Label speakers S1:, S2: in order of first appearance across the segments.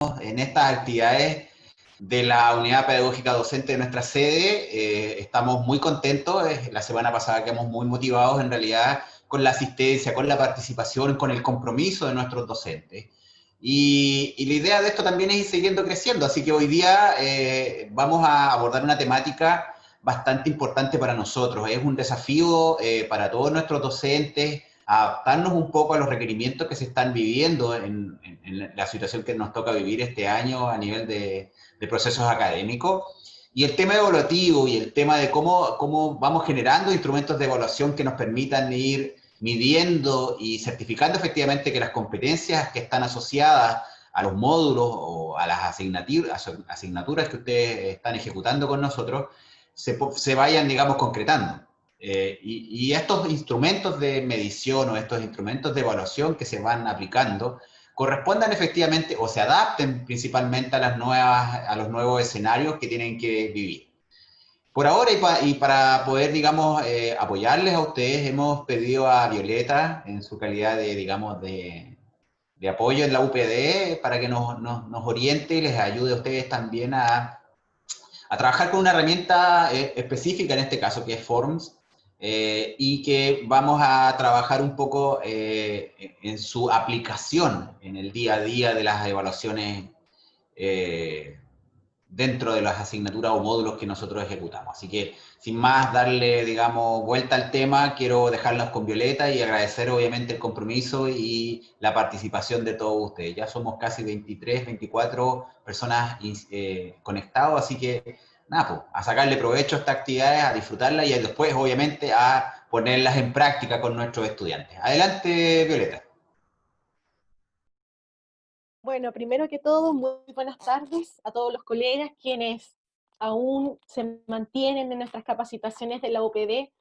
S1: en estas actividades de la unidad pedagógica docente de nuestra sede. Estamos muy contentos. La semana pasada quedamos muy motivados en realidad con la asistencia, con la participación, con el compromiso de nuestros docentes. Y la idea de esto también es ir siguiendo creciendo, así que hoy día vamos a abordar una temática bastante importante para nosotros. Es un desafío para todos nuestros docentes adaptarnos un poco a los requerimientos que se están viviendo en la situación que nos toca vivir este año a nivel de procesos académicos. Y el tema evaluativo y el tema de cómo vamos generando instrumentos de evaluación que nos permitan ir midiendo y certificando efectivamente que las competencias que están asociadas a los módulos o a las asignaturas que ustedes están ejecutando con nosotros se vayan, digamos, concretando. Y estos instrumentos de medición o estos instrumentos de evaluación que se van aplicando correspondan efectivamente o se adapten principalmente a los nuevos escenarios que tienen que vivir. Por ahora y para poder, digamos, apoyarles a ustedes, hemos pedido a Violeta, en su calidad de, digamos, de apoyo en la UPD, para que nos oriente y les ayude a ustedes también a trabajar con una herramienta específica en este caso, que es Forms, y que vamos a trabajar un poco en su aplicación en el día a día de las evaluaciones dentro de las asignaturas o módulos que nosotros ejecutamos. Así que, sin más darle, digamos, vuelta al tema, quiero dejarlos con Violeta y agradecer obviamente el compromiso y la participación de todos ustedes. Ya somos casi 23, 24 personas conectadas, así que nada, pues, a sacarle provecho a estas actividades, a disfrutarlas y después obviamente a ponerlas en práctica con nuestros estudiantes. Adelante, Violeta.
S2: Bueno, primero que todo, muy buenas tardes a todos los colegas quienes aún se mantienen en nuestras capacitaciones de la UPD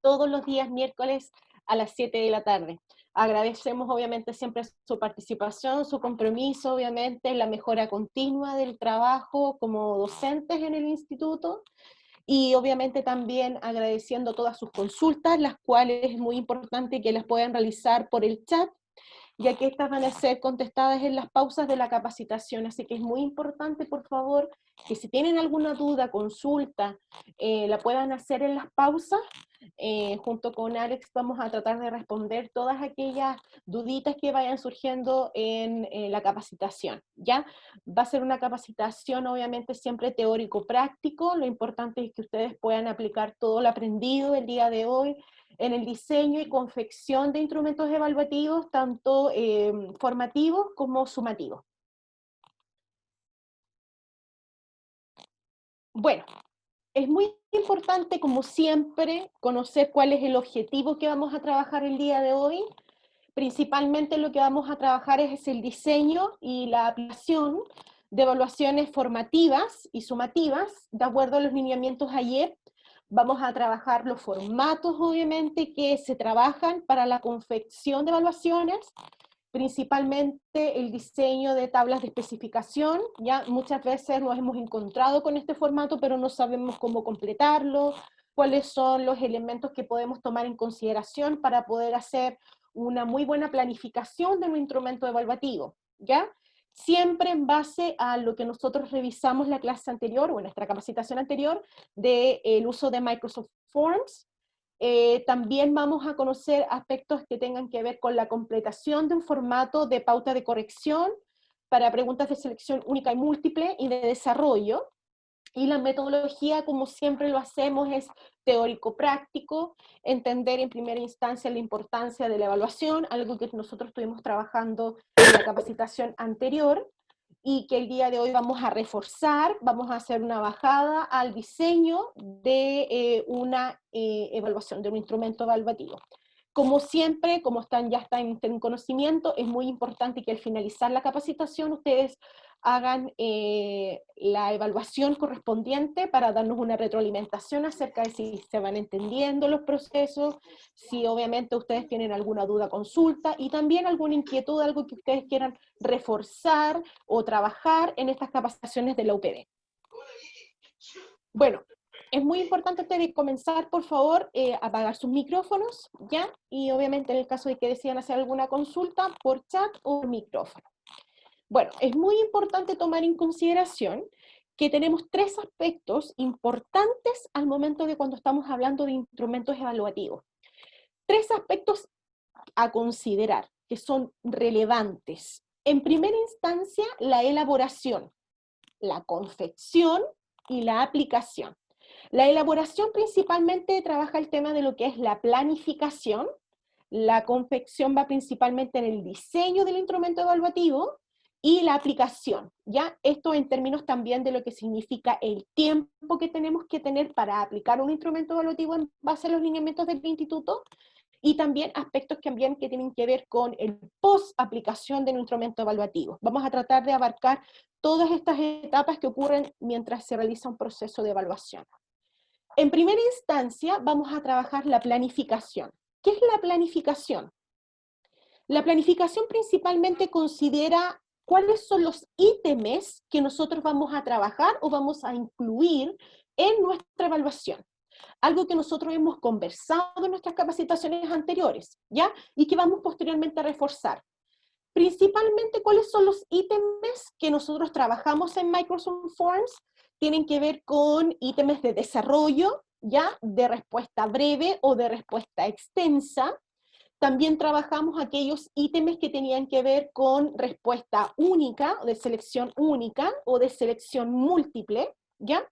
S2: todos los días miércoles a las 7 de la tarde. Agradecemos obviamente siempre su participación, su compromiso, obviamente, la mejora continua del trabajo como docentes en el instituto y obviamente también agradeciendo todas sus consultas, las cuales es muy importante que las puedan realizar por el chat, ya que estas van a ser contestadas en las pausas de la capacitación, así que es muy importante, por favor, que si tienen alguna duda, consulta, la puedan hacer en las pausas. Junto con Alex vamos a tratar de responder todas aquellas duditas que vayan surgiendo en la capacitación, ¿ya? Va a ser una capacitación obviamente siempre teórico-práctico, lo importante es que ustedes puedan aplicar todo lo aprendido el día de hoy, en el diseño y confección de instrumentos evaluativos, tanto formativos como sumativos. Bueno, es muy importante, como siempre, conocer cuál es el objetivo que vamos a trabajar el día de hoy. Principalmente lo que vamos a trabajar es el diseño y la aplicación de evaluaciones formativas y sumativas, de acuerdo a los lineamientos AIEP. Vamos a trabajar los formatos, obviamente, que se trabajan para la confección de evaluaciones, principalmente el diseño de tablas de especificación. Ya muchas veces nos hemos encontrado con este formato, pero no sabemos cómo completarlo, cuáles son los elementos que podemos tomar en consideración para poder hacer una muy buena planificación de un instrumento evaluativo, ¿ya? Siempre en base a lo que nosotros revisamos la clase anterior o en nuestra capacitación anterior del uso de Microsoft Forms. También vamos a conocer aspectos que tengan que ver con la completación de un formato de pauta de corrección para preguntas de selección única y múltiple y de desarrollo. Y la metodología, como siempre lo hacemos, es teórico-práctico, entender en primera instancia la importancia de la evaluación, algo que nosotros estuvimos trabajando en la capacitación anterior, y que el día de hoy vamos a reforzar, vamos a hacer una bajada al diseño de una evaluación, de un instrumento evaluativo. Como siempre, como ya están en conocimiento, es muy importante que al finalizar la capacitación ustedes hagan la evaluación correspondiente para darnos una retroalimentación acerca de si se van entendiendo los procesos, si obviamente ustedes tienen alguna duda, consulta, y también alguna inquietud, algo que ustedes quieran reforzar o trabajar en estas capacitaciones de la UPD. Bueno, es muy importante antes de comenzar, por favor, apagar sus micrófonos, ¿ya? Y obviamente en el caso de que decidan hacer alguna consulta, por chat o por micrófono. Bueno, es muy importante tomar en consideración que tenemos tres aspectos importantes al momento de cuando estamos hablando de instrumentos evaluativos. Tres aspectos a considerar que son relevantes. En primera instancia, la elaboración, la confección y la aplicación. La elaboración principalmente trabaja el tema de lo que es la planificación, la confección va principalmente en el diseño del instrumento evaluativo y la aplicación, ¿ya? Esto en términos también de lo que significa el tiempo que tenemos que tener para aplicar un instrumento evaluativo en base a los lineamientos del instituto, y también aspectos también que tienen que ver con el post-aplicación del instrumento evaluativo. Vamos a tratar de abarcar todas estas etapas que ocurren mientras se realiza un proceso de evaluación. En primera instancia, vamos a trabajar la planificación. ¿Qué es la planificación? La planificación principalmente considera cuáles son los ítems que nosotros vamos a trabajar o vamos a incluir en nuestra evaluación. Algo que nosotros hemos conversado en nuestras capacitaciones anteriores, ¿ya? Y que vamos posteriormente a reforzar. Principalmente, ¿cuáles son los ítems que nosotros trabajamos en Microsoft Forms? Tienen que ver con ítems de desarrollo, ¿ya? De respuesta breve o de respuesta extensa. También trabajamos aquellos ítems que tenían que ver con respuesta única, de selección única o de selección múltiple, ¿ya?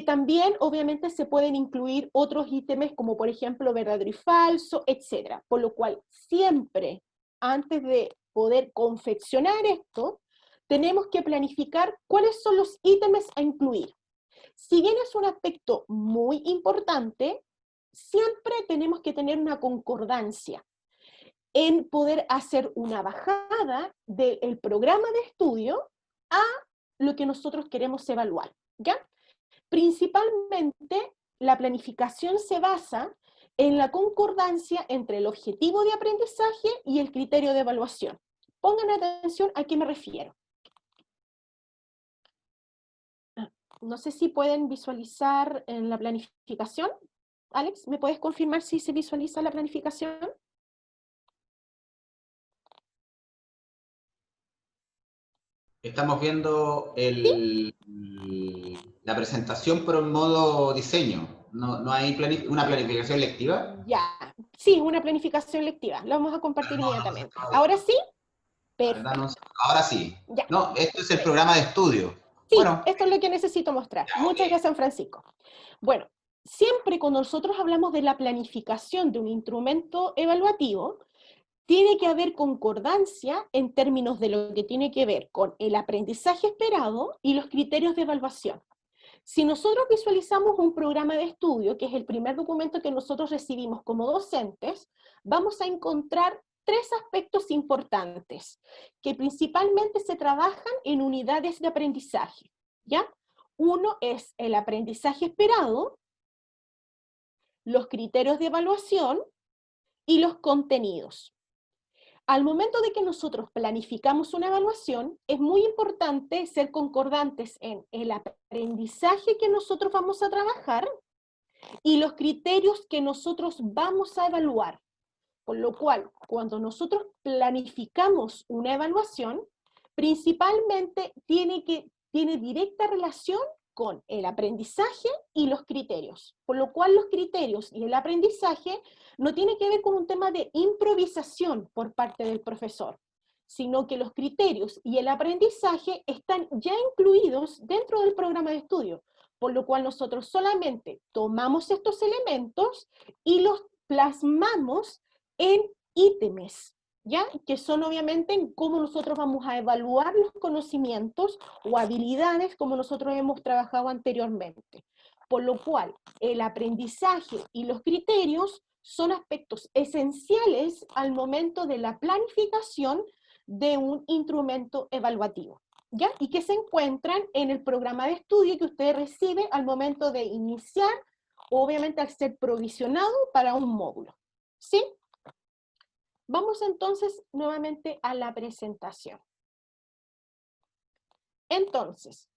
S2: También, obviamente, se pueden incluir otros ítems como, por ejemplo, verdadero y falso, etc. Por lo cual, siempre, antes de poder confeccionar esto, tenemos que planificar cuáles son los ítems a incluir. Si bien es un aspecto muy importante, siempre tenemos que tener una concordancia en poder hacer una bajada del programa de estudio a lo que nosotros queremos evaluar, ¿ya? Principalmente, la planificación se basa en la concordancia entre el objetivo de aprendizaje y el criterio de evaluación. Pongan atención a qué me refiero. No sé si pueden visualizar en la planificación. Alex, ¿me puedes confirmar si se visualiza la planificación?
S1: Estamos viendo la presentación por un modo diseño. No hay una planificación lectiva.
S2: Ya, sí, una planificación lectiva. La vamos a compartir inmediatamente. ¿Ahora sí?
S1: A ver,
S2: Perfecto.
S1: ahora sí.
S2: Ya.
S1: No, esto es el programa de estudio.
S2: Sí,
S1: Bueno,
S2: esto es lo que necesito mostrar.
S1: ya,
S2: Muchas
S1: ok.
S2: gracias, Francisco. Bueno, siempre cuando nosotros hablamos de la planificación de un instrumento evaluativo, tiene que haber concordancia en términos de lo que tiene que ver con el aprendizaje esperado y los criterios de evaluación. Si nosotros visualizamos un programa de estudio, que es el primer documento que nosotros recibimos como docentes, vamos a encontrar tres aspectos importantes, que principalmente se trabajan en unidades de aprendizaje, ¿ya? Uno es el aprendizaje esperado, los criterios de evaluación y los contenidos. Al momento de que nosotros planificamos una evaluación, es muy importante ser concordantes en el aprendizaje que nosotros vamos a trabajar y los criterios que nosotros vamos a evaluar. Por lo cual, cuando nosotros planificamos una evaluación, principalmente tiene directa relación con el aprendizaje y los criterios. Por lo cual los criterios y el aprendizaje no tiene que ver con un tema de improvisación por parte del profesor, sino que los criterios y el aprendizaje están ya incluidos dentro del programa de estudio, por lo cual nosotros solamente tomamos estos elementos y los plasmamos en ítems, ¿ya? Que son obviamente en cómo nosotros vamos a evaluar los conocimientos o habilidades como nosotros hemos trabajado anteriormente. Por lo cual, el aprendizaje y los criterios son aspectos esenciales al momento de la planificación de un instrumento evaluativo, ¿ya? Y que se encuentran en el programa de estudio que usted recibe al momento de iniciar, obviamente al ser provisionado para un módulo, ¿sí? Vamos entonces nuevamente a la presentación. Entonces,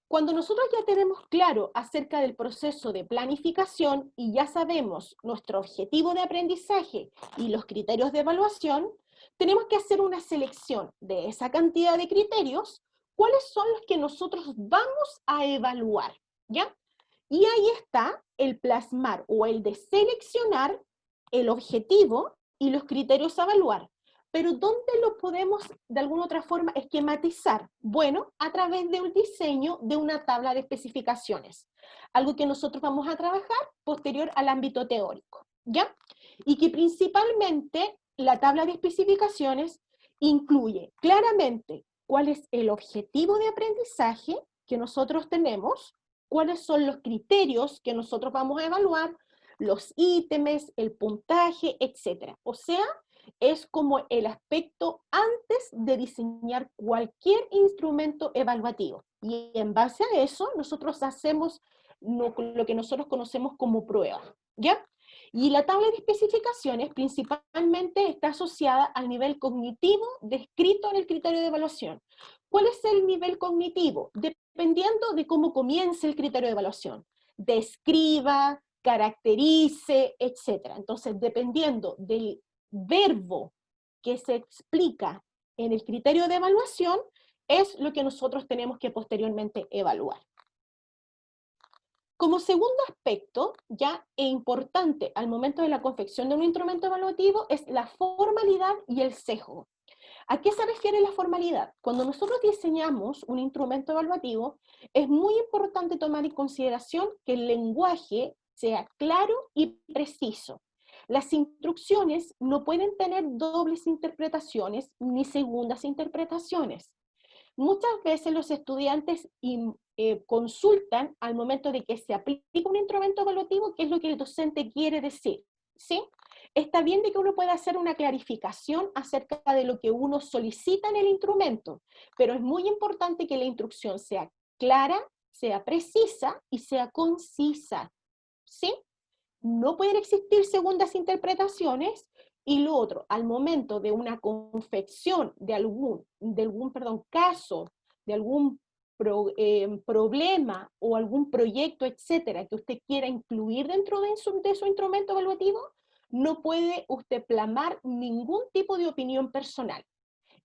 S2: cuando nosotros ya tenemos claro acerca del proceso de planificación y ya sabemos nuestro objetivo de aprendizaje y los criterios de evaluación, tenemos que hacer una selección de esa cantidad de criterios, cuáles son los que nosotros vamos a evaluar, ¿ya? Y ahí está el plasmar o el de seleccionar el objetivo y los criterios a evaluar. Pero ¿dónde lo podemos de alguna otra forma esquematizar? Bueno, a través de un diseño de una tabla de especificaciones, algo que nosotros vamos a trabajar posterior al ámbito teórico, ¿ya? Y que principalmente la tabla de especificaciones incluye claramente cuál es el objetivo de aprendizaje que nosotros tenemos, cuáles son los criterios que nosotros vamos a evaluar, los ítems, el puntaje, etc. O sea, es como el aspecto antes de diseñar cualquier instrumento evaluativo. Y en base a eso, nosotros hacemos lo que nosotros conocemos como prueba, ¿ya? Y la tabla de especificaciones principalmente está asociada al nivel cognitivo descrito en el criterio de evaluación. ¿Cuál es el nivel cognitivo? Dependiendo de cómo comience el criterio de evaluación. Describa, caracterice, etc. Entonces, dependiendo del verbo que se explica en el criterio de evaluación, es lo que nosotros tenemos que posteriormente evaluar. Como segundo aspecto, ya e importante al momento de la confección de un instrumento evaluativo, es la formalidad y el sesgo. ¿A qué se refiere la formalidad? Cuando nosotros diseñamos un instrumento evaluativo, es muy importante tomar en consideración que el lenguaje sea claro y preciso. Las instrucciones no pueden tener dobles interpretaciones ni segundas interpretaciones. Muchas veces los estudiantes consultan al momento de que se aplica un instrumento evaluativo qué es lo que el docente quiere decir, ¿sí? Está bien de que uno pueda hacer una clarificación acerca de lo que uno solicita en el instrumento, pero es muy importante que la instrucción sea clara, sea precisa y sea concisa, ¿sí? No pueden existir segundas interpretaciones. Y lo otro, al momento de una confección de algún caso, de algún problema o algún proyecto, etcétera, que usted quiera incluir dentro de su instrumento evaluativo, no puede usted plasmar ningún tipo de opinión personal.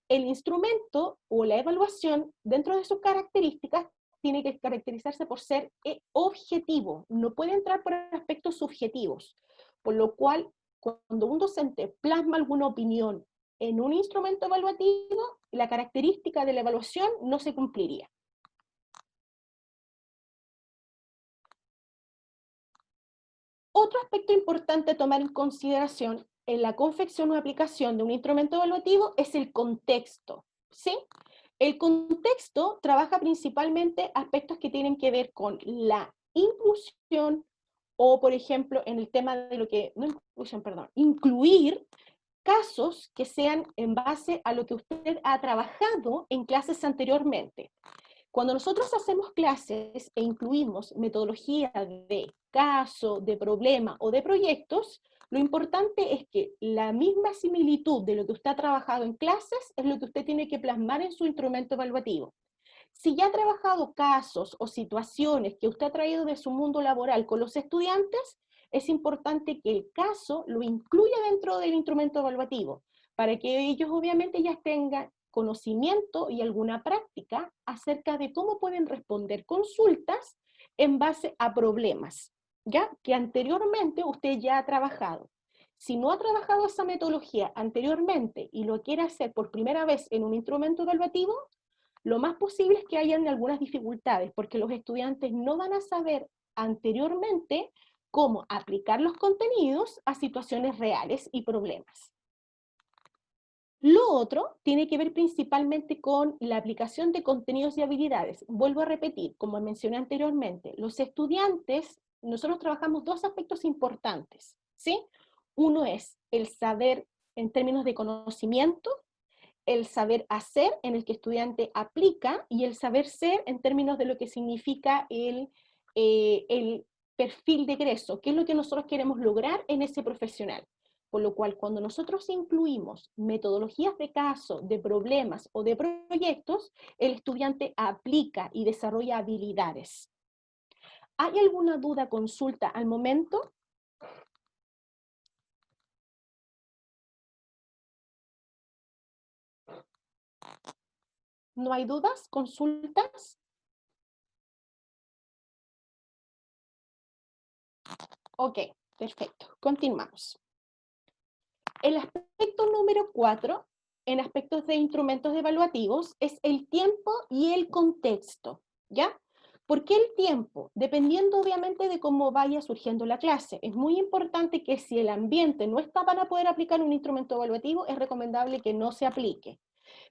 S2: El instrumento o la evaluación, dentro de sus características, tiene que caracterizarse por ser objetivo, no puede entrar por aspectos subjetivos, por lo cual, cuando un docente plasma alguna opinión en un instrumento evaluativo, la característica de la evaluación no se cumpliría. Otro aspecto importante a tomar en consideración en la confección o aplicación de un instrumento evaluativo es el contexto, ¿sí? El contexto trabaja principalmente aspectos que tienen que ver con la inclusión o, por ejemplo, en el tema de lo que, no inclusión, perdón, incluir casos que sean en base a lo que usted ha trabajado en clases anteriormente. Cuando nosotros hacemos clases e incluimos metodología de caso, de problema o de proyectos, lo importante es que la misma similitud de lo que usted ha trabajado en clases es lo que usted tiene que plasmar en su instrumento evaluativo. Si ya ha trabajado casos o situaciones que usted ha traído de su mundo laboral con los estudiantes, es importante que el caso lo incluya dentro del instrumento evaluativo, para que ellos obviamente ya tengan conocimiento y alguna práctica acerca de cómo pueden responder consultas en base a problemas, ¿ya? Que anteriormente usted ya ha trabajado. Si no ha trabajado esa metodología anteriormente y lo quiere hacer por primera vez en un instrumento evaluativo, lo más posible es que hayan algunas dificultades, porque los estudiantes no van a saber anteriormente cómo aplicar los contenidos a situaciones reales y problemas. Lo otro tiene que ver principalmente con la aplicación de contenidos y habilidades. Vuelvo a repetir, como mencioné anteriormente, los estudiantes, nosotros trabajamos dos aspectos importantes, ¿sí? Uno es el saber en términos de conocimiento, el saber hacer en el que el estudiante aplica y el saber ser en términos de lo que significa el perfil de egreso, qué es lo que nosotros queremos lograr en ese profesional. Por lo cual, cuando nosotros incluimos metodologías de caso, de problemas o de proyectos, el estudiante aplica y desarrolla habilidades. ¿Hay alguna duda, consulta al momento? ¿No hay dudas? ¿Consultas? Ok, perfecto. Continuamos. El aspecto número 4, en aspectos de instrumentos evaluativos, es el tiempo y el contexto, ¿ya? ¿Por qué el tiempo? Dependiendo obviamente de cómo vaya surgiendo la clase. Es muy importante que si el ambiente no está para poder aplicar un instrumento evaluativo, es recomendable que no se aplique.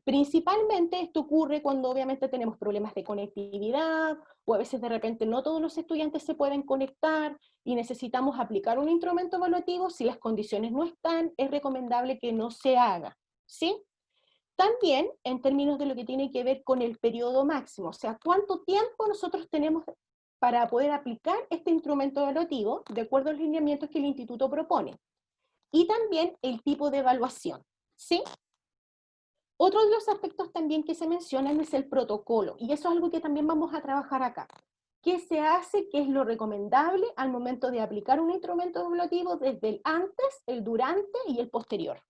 S2: Principalmente esto ocurre cuando obviamente tenemos problemas de conectividad o a veces de repente no todos los estudiantes se pueden conectar y necesitamos aplicar un instrumento evaluativo. Si las condiciones no están, es recomendable que no se haga, ¿sí? También en términos de lo que tiene que ver con el periodo máximo, o sea, cuánto tiempo nosotros tenemos para poder aplicar este instrumento evaluativo de acuerdo a los lineamientos que el instituto propone. Y también el tipo de evaluación, ¿sí? Otro de los aspectos también que se mencionan es el protocolo, y eso es algo que también vamos a trabajar acá. ¿Qué se hace? ¿Qué es lo recomendable al momento de aplicar un instrumento evaluativo desde el antes, el durante y el posterior?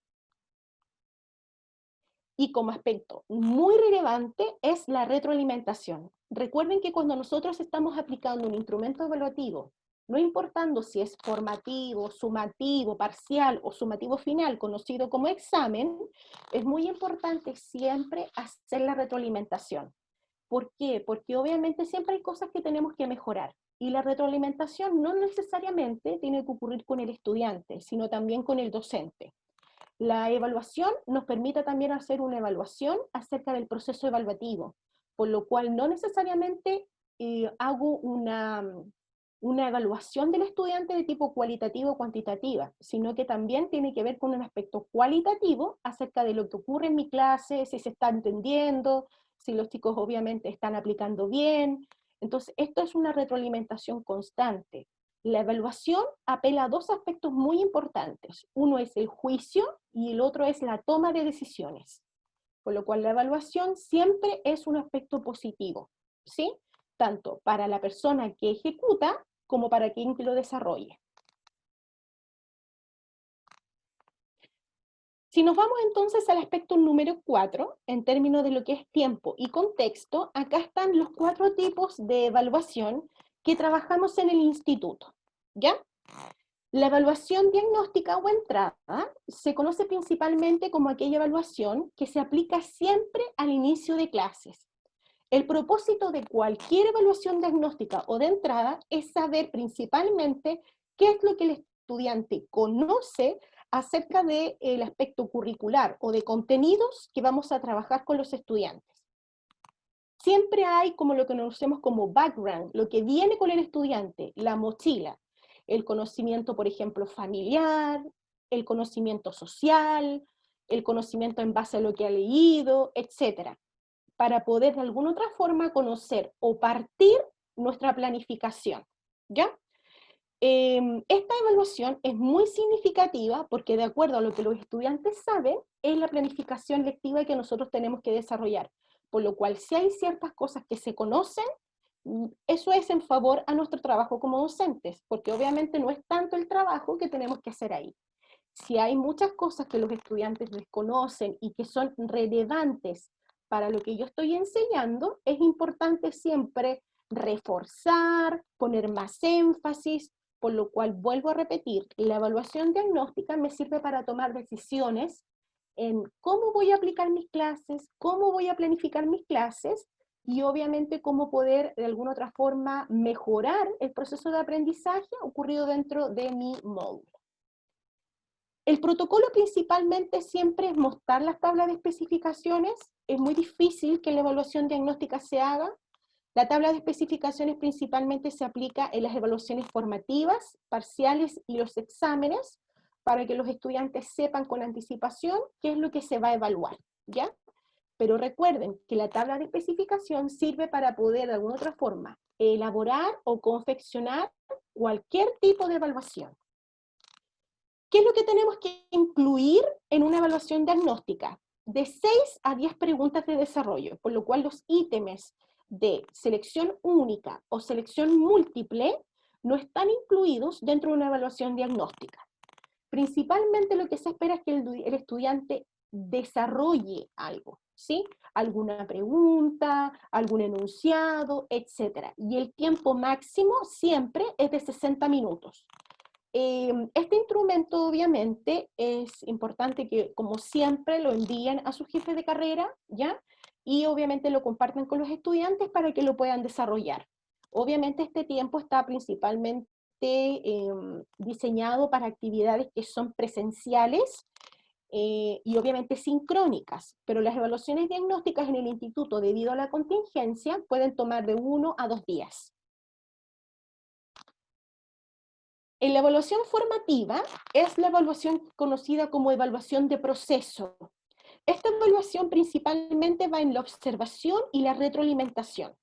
S2: Y como aspecto muy relevante es la retroalimentación. Recuerden que cuando nosotros estamos aplicando un instrumento evaluativo, no importando si es formativo, sumativo, parcial o sumativo final, conocido como examen, es muy importante siempre hacer la retroalimentación. ¿Por qué? Porque obviamente siempre hay cosas que tenemos que mejorar. Y la retroalimentación no necesariamente tiene que ocurrir con el estudiante, sino también con el docente. La evaluación nos permite también hacer una evaluación acerca del proceso evaluativo, por lo cual no necesariamente hago una evaluación del estudiante de tipo cualitativo o cuantitativa, sino que también tiene que ver con un aspecto cualitativo acerca de lo que ocurre en mi clase, si se está entendiendo, si los chicos obviamente están aplicando bien. Entonces, esto es una retroalimentación constante. La evaluación apela a dos aspectos muy importantes. Uno es el juicio y el otro es la toma de decisiones. Por lo cual la evaluación siempre es un aspecto positivo, ¿sí? Tanto para la persona que ejecuta como para quien lo desarrolle. Si nos vamos entonces al aspecto número 4, en términos de lo que es tiempo y contexto, acá están los 4 tipos de evaluación que trabajamos en el instituto, ¿ya? La evaluación diagnóstica o entrada se conoce principalmente como aquella evaluación que se aplica siempre al inicio de clases. El propósito de cualquier evaluación diagnóstica o de entrada es saber principalmente qué es lo que el estudiante conoce acerca del aspecto curricular o de contenidos que vamos a trabajar con los estudiantes. Siempre hay como lo que conocemos como background, lo que viene con el estudiante, la mochila, el conocimiento, por ejemplo, familiar, el conocimiento social, el conocimiento en base a lo que ha leído, etcétera, para poder de alguna otra forma conocer o partir nuestra planificación, ¿ya? Esta evaluación es muy significativa porque de acuerdo a lo que los estudiantes saben, es la planificación lectiva que nosotros tenemos que desarrollar. Por lo cual, si hay ciertas cosas que se conocen, eso es en favor a nuestro trabajo como docentes, porque obviamente no es tanto el trabajo que tenemos que hacer ahí. Si hay muchas cosas que los estudiantes desconocen y que son relevantes para lo que yo estoy enseñando, es importante siempre reforzar, poner más énfasis, por lo cual vuelvo a repetir, la evaluación diagnóstica me sirve para tomar decisiones en cómo voy a aplicar mis clases, cómo voy a planificar mis clases y obviamente cómo poder de alguna otra forma mejorar el proceso de aprendizaje ocurrido dentro de mi módulo. El protocolo principalmente siempre es mostrar las tablas de especificaciones. Es muy difícil que la evaluación diagnóstica se haga. La tabla de especificaciones principalmente se aplica en las evaluaciones formativas, parciales y los exámenes, para que los estudiantes sepan con anticipación qué es lo que se va a evaluar, ¿ya? Pero recuerden que la tabla de especificación sirve para poder de alguna otra forma elaborar o confeccionar cualquier tipo de evaluación. ¿Qué es lo que tenemos que incluir en una evaluación diagnóstica? De 6 a 10 preguntas de desarrollo, por lo cual los ítems de selección única o selección múltiple no están incluidos dentro de una evaluación diagnóstica. Principalmente lo que se espera es que el estudiante desarrolle algo, ¿sí? Alguna pregunta, algún enunciado, etc. Y el tiempo máximo siempre es de 60 minutos. Este instrumento obviamente es importante que, como siempre, lo envíen a su jefe de carrera, ¿ya? Y obviamente lo compartan con los estudiantes para que lo puedan desarrollar. Obviamente este tiempo está principalmente diseñado para actividades que son presenciales y obviamente sincrónicas, pero las evaluaciones diagnósticas en el instituto, debido a la contingencia, pueden tomar de 1 a 2 días. En la evaluación formativa es la evaluación conocida como evaluación de proceso. Esta evaluación principalmente va en la observación y la retroalimentación.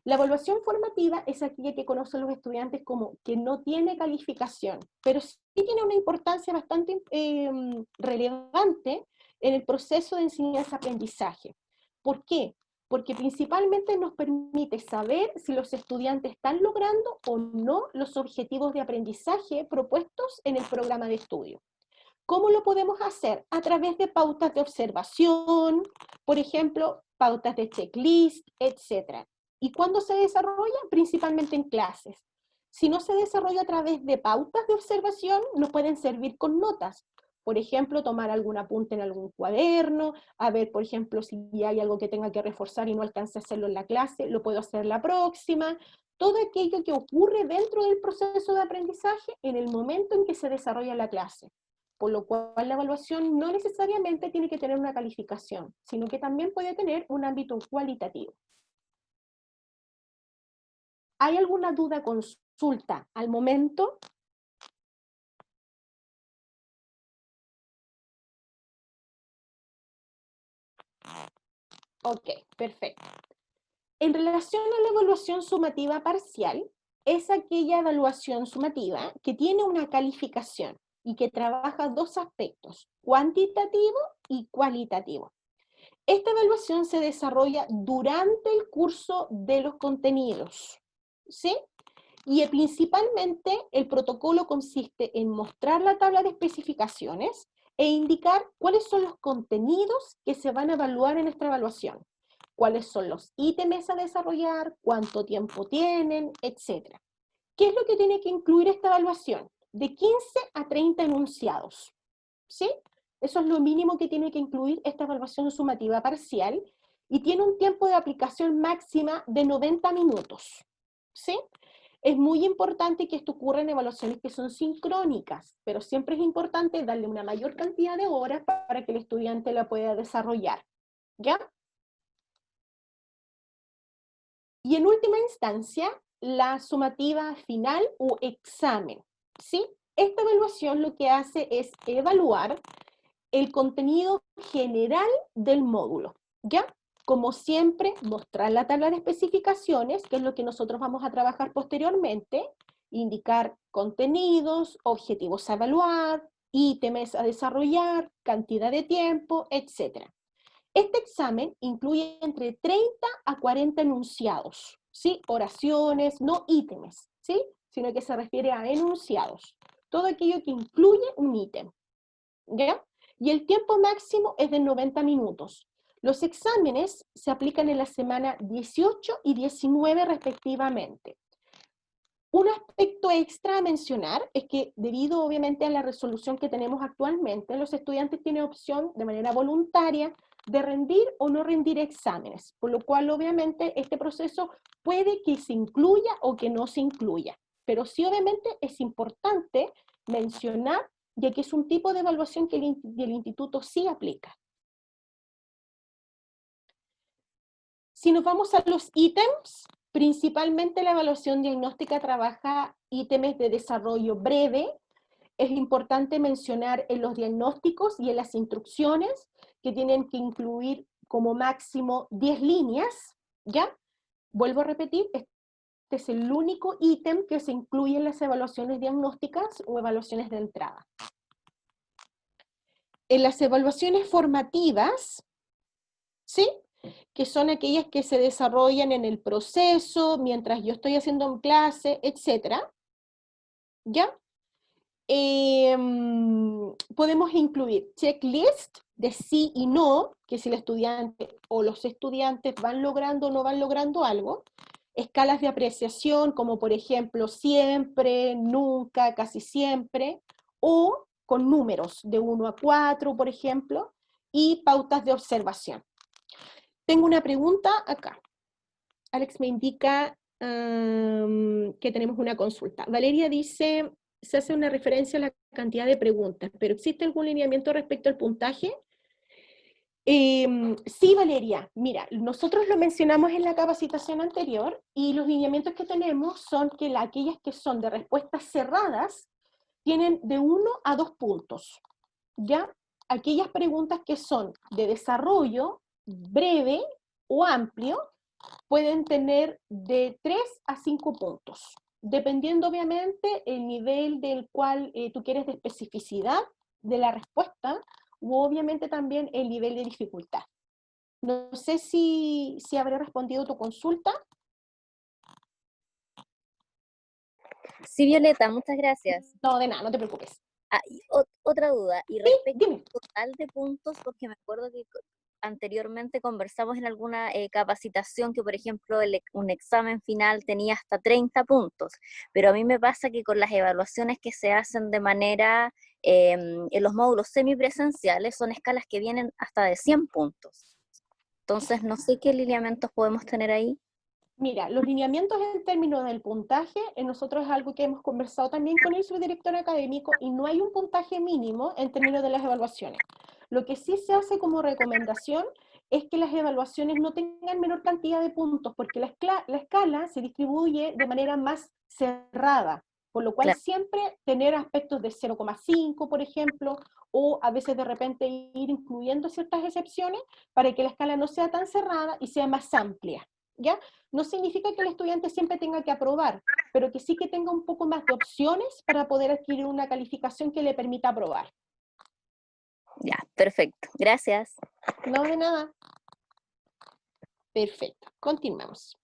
S2: La evaluación formativa es aquella que conocen los estudiantes como que no tiene calificación, pero sí tiene una importancia bastante relevante en el proceso de enseñanza-aprendizaje. ¿Por qué? Porque principalmente nos permite saber si los estudiantes están logrando o no los objetivos de aprendizaje propuestos en el programa de estudio. ¿Cómo lo podemos hacer? A través de pautas de observación, por ejemplo, pautas de checklist, etc. ¿Y cuándo se desarrolla? Principalmente en clases. Si no se desarrolla a través de pautas de observación, nos pueden servir con notas. Por ejemplo, tomar algún apunte en algún cuaderno, a ver, por ejemplo, si hay algo que tenga que reforzar y no alcance a hacerlo en la clase, lo puedo hacer la próxima. Todo aquello que ocurre dentro del proceso de aprendizaje en el momento en que se desarrolla la clase. Por lo cual la evaluación no necesariamente tiene que tener una calificación, sino que también puede tener un ámbito cualitativo. ¿Hay alguna duda, consulta al momento? Ok, perfecto. En relación a la evaluación sumativa parcial, es aquella evaluación sumativa que tiene una calificación y que trabaja dos aspectos, cuantitativo y cualitativo. Esta evaluación se desarrolla durante el curso de los contenidos, ¿sí? Y principalmente el protocolo consiste en mostrar la tabla de especificaciones e indicar cuáles son los contenidos que se van a evaluar en esta evaluación, cuáles son los ítems a desarrollar, cuánto tiempo tienen, etc. ¿Qué es lo que tiene que incluir esta evaluación? De 15 a 30 enunciados, ¿sí? Eso es lo mínimo que tiene que incluir esta evaluación sumativa parcial y tiene un tiempo de aplicación máxima de 90 minutos, ¿sí? Es muy importante que esto ocurra en evaluaciones que son sincrónicas, pero siempre es importante darle una mayor cantidad de horas para que el estudiante la pueda desarrollar, ¿ya? Y en última instancia, la sumativa final o examen, ¿sí? Esta evaluación lo que hace es evaluar el contenido general del módulo, ¿ya? Como siempre, mostrar la tabla de especificaciones, que es lo que nosotros vamos a trabajar posteriormente, indicar contenidos, objetivos a evaluar, ítems a desarrollar, cantidad de tiempo, etc. Este examen incluye entre 30 a 40 enunciados, ¿sí? Oraciones, no ítems, ¿sí? Sino que se refiere a enunciados. Todo aquello que incluye un ítem, ¿ya? Y el tiempo máximo es de 90 minutos. Los exámenes se aplican en la semana 18 y 19 respectivamente. Un aspecto extra a mencionar es que debido obviamente a la resolución que tenemos actualmente, los estudiantes tienen opción de manera voluntaria de rendir o no rendir exámenes, por lo cual obviamente este proceso puede que se incluya o que no se incluya, pero sí obviamente es importante mencionar ya que es un tipo de evaluación que el instituto sí aplica. Si nos vamos a los ítems, principalmente la evaluación diagnóstica trabaja ítems de desarrollo breve. Es importante mencionar en los diagnósticos y en las instrucciones que tienen que incluir como máximo 10 líneas, ¿ya? Vuelvo a repetir, este es el único ítem que se incluye en las evaluaciones diagnósticas o evaluaciones de entrada. En las evaluaciones formativas, ¿sí? Que son aquellas que se desarrollan en el proceso, mientras yo estoy haciendo clase, etcétera, ¿ya? Podemos incluir checklist, de sí y no, que si el estudiante o los estudiantes van logrando o no van logrando algo, escalas de apreciación como por ejemplo siempre, nunca, casi siempre, o con números de 1 a 4, por ejemplo, y pautas de observación. Tengo una pregunta acá. Alex me indica que tenemos una consulta. Valeria dice, se hace una referencia a la cantidad de preguntas, pero ¿existe algún lineamiento respecto al puntaje? Sí, Valeria, mira, nosotros lo mencionamos en la capacitación anterior y los lineamientos que tenemos son que aquellas que son de respuestas cerradas tienen de 1 a 2 puntos, ¿ya? Aquellas preguntas que son de desarrollo breve o amplio pueden tener de 3 a 5 puntos, dependiendo obviamente el nivel del cual tú quieres de especificidad de la respuesta, u obviamente también el nivel de dificultad. No sé si habré respondido tu consulta.
S3: Sí, Violeta, muchas gracias.
S2: No, de nada, no te preocupes.
S3: Y otra duda, y
S2: Sí,
S3: respecto
S2: dime.
S3: al total de puntos, porque me acuerdo que anteriormente conversamos en alguna capacitación que, por ejemplo, un examen final tenía hasta 30 puntos, pero a mí me pasa que con las evaluaciones que se hacen de manera, en los módulos semipresenciales, son escalas que vienen hasta de 100 puntos. Entonces, no sé qué lineamientos podemos tener ahí.
S2: Mira, los lineamientos en términos del puntaje, nosotros es algo que hemos conversado también con el subdirector académico y no hay un puntaje mínimo en términos de las evaluaciones. Lo que sí se hace como recomendación es que las evaluaciones no tengan menor cantidad de puntos, porque la escala se distribuye de manera más cerrada, por lo cual
S3: Claro.
S2: siempre tener aspectos de 0,5, por ejemplo, o a veces de repente ir incluyendo ciertas excepciones para que la escala no sea tan cerrada y sea más amplia, ¿ya? No significa que el estudiante siempre tenga que aprobar, pero que sí que tenga un poco más de opciones para poder adquirir una calificación que le permita aprobar.
S3: Ya, perfecto. Gracias.
S2: No, de nada. Perfecto, continuamos.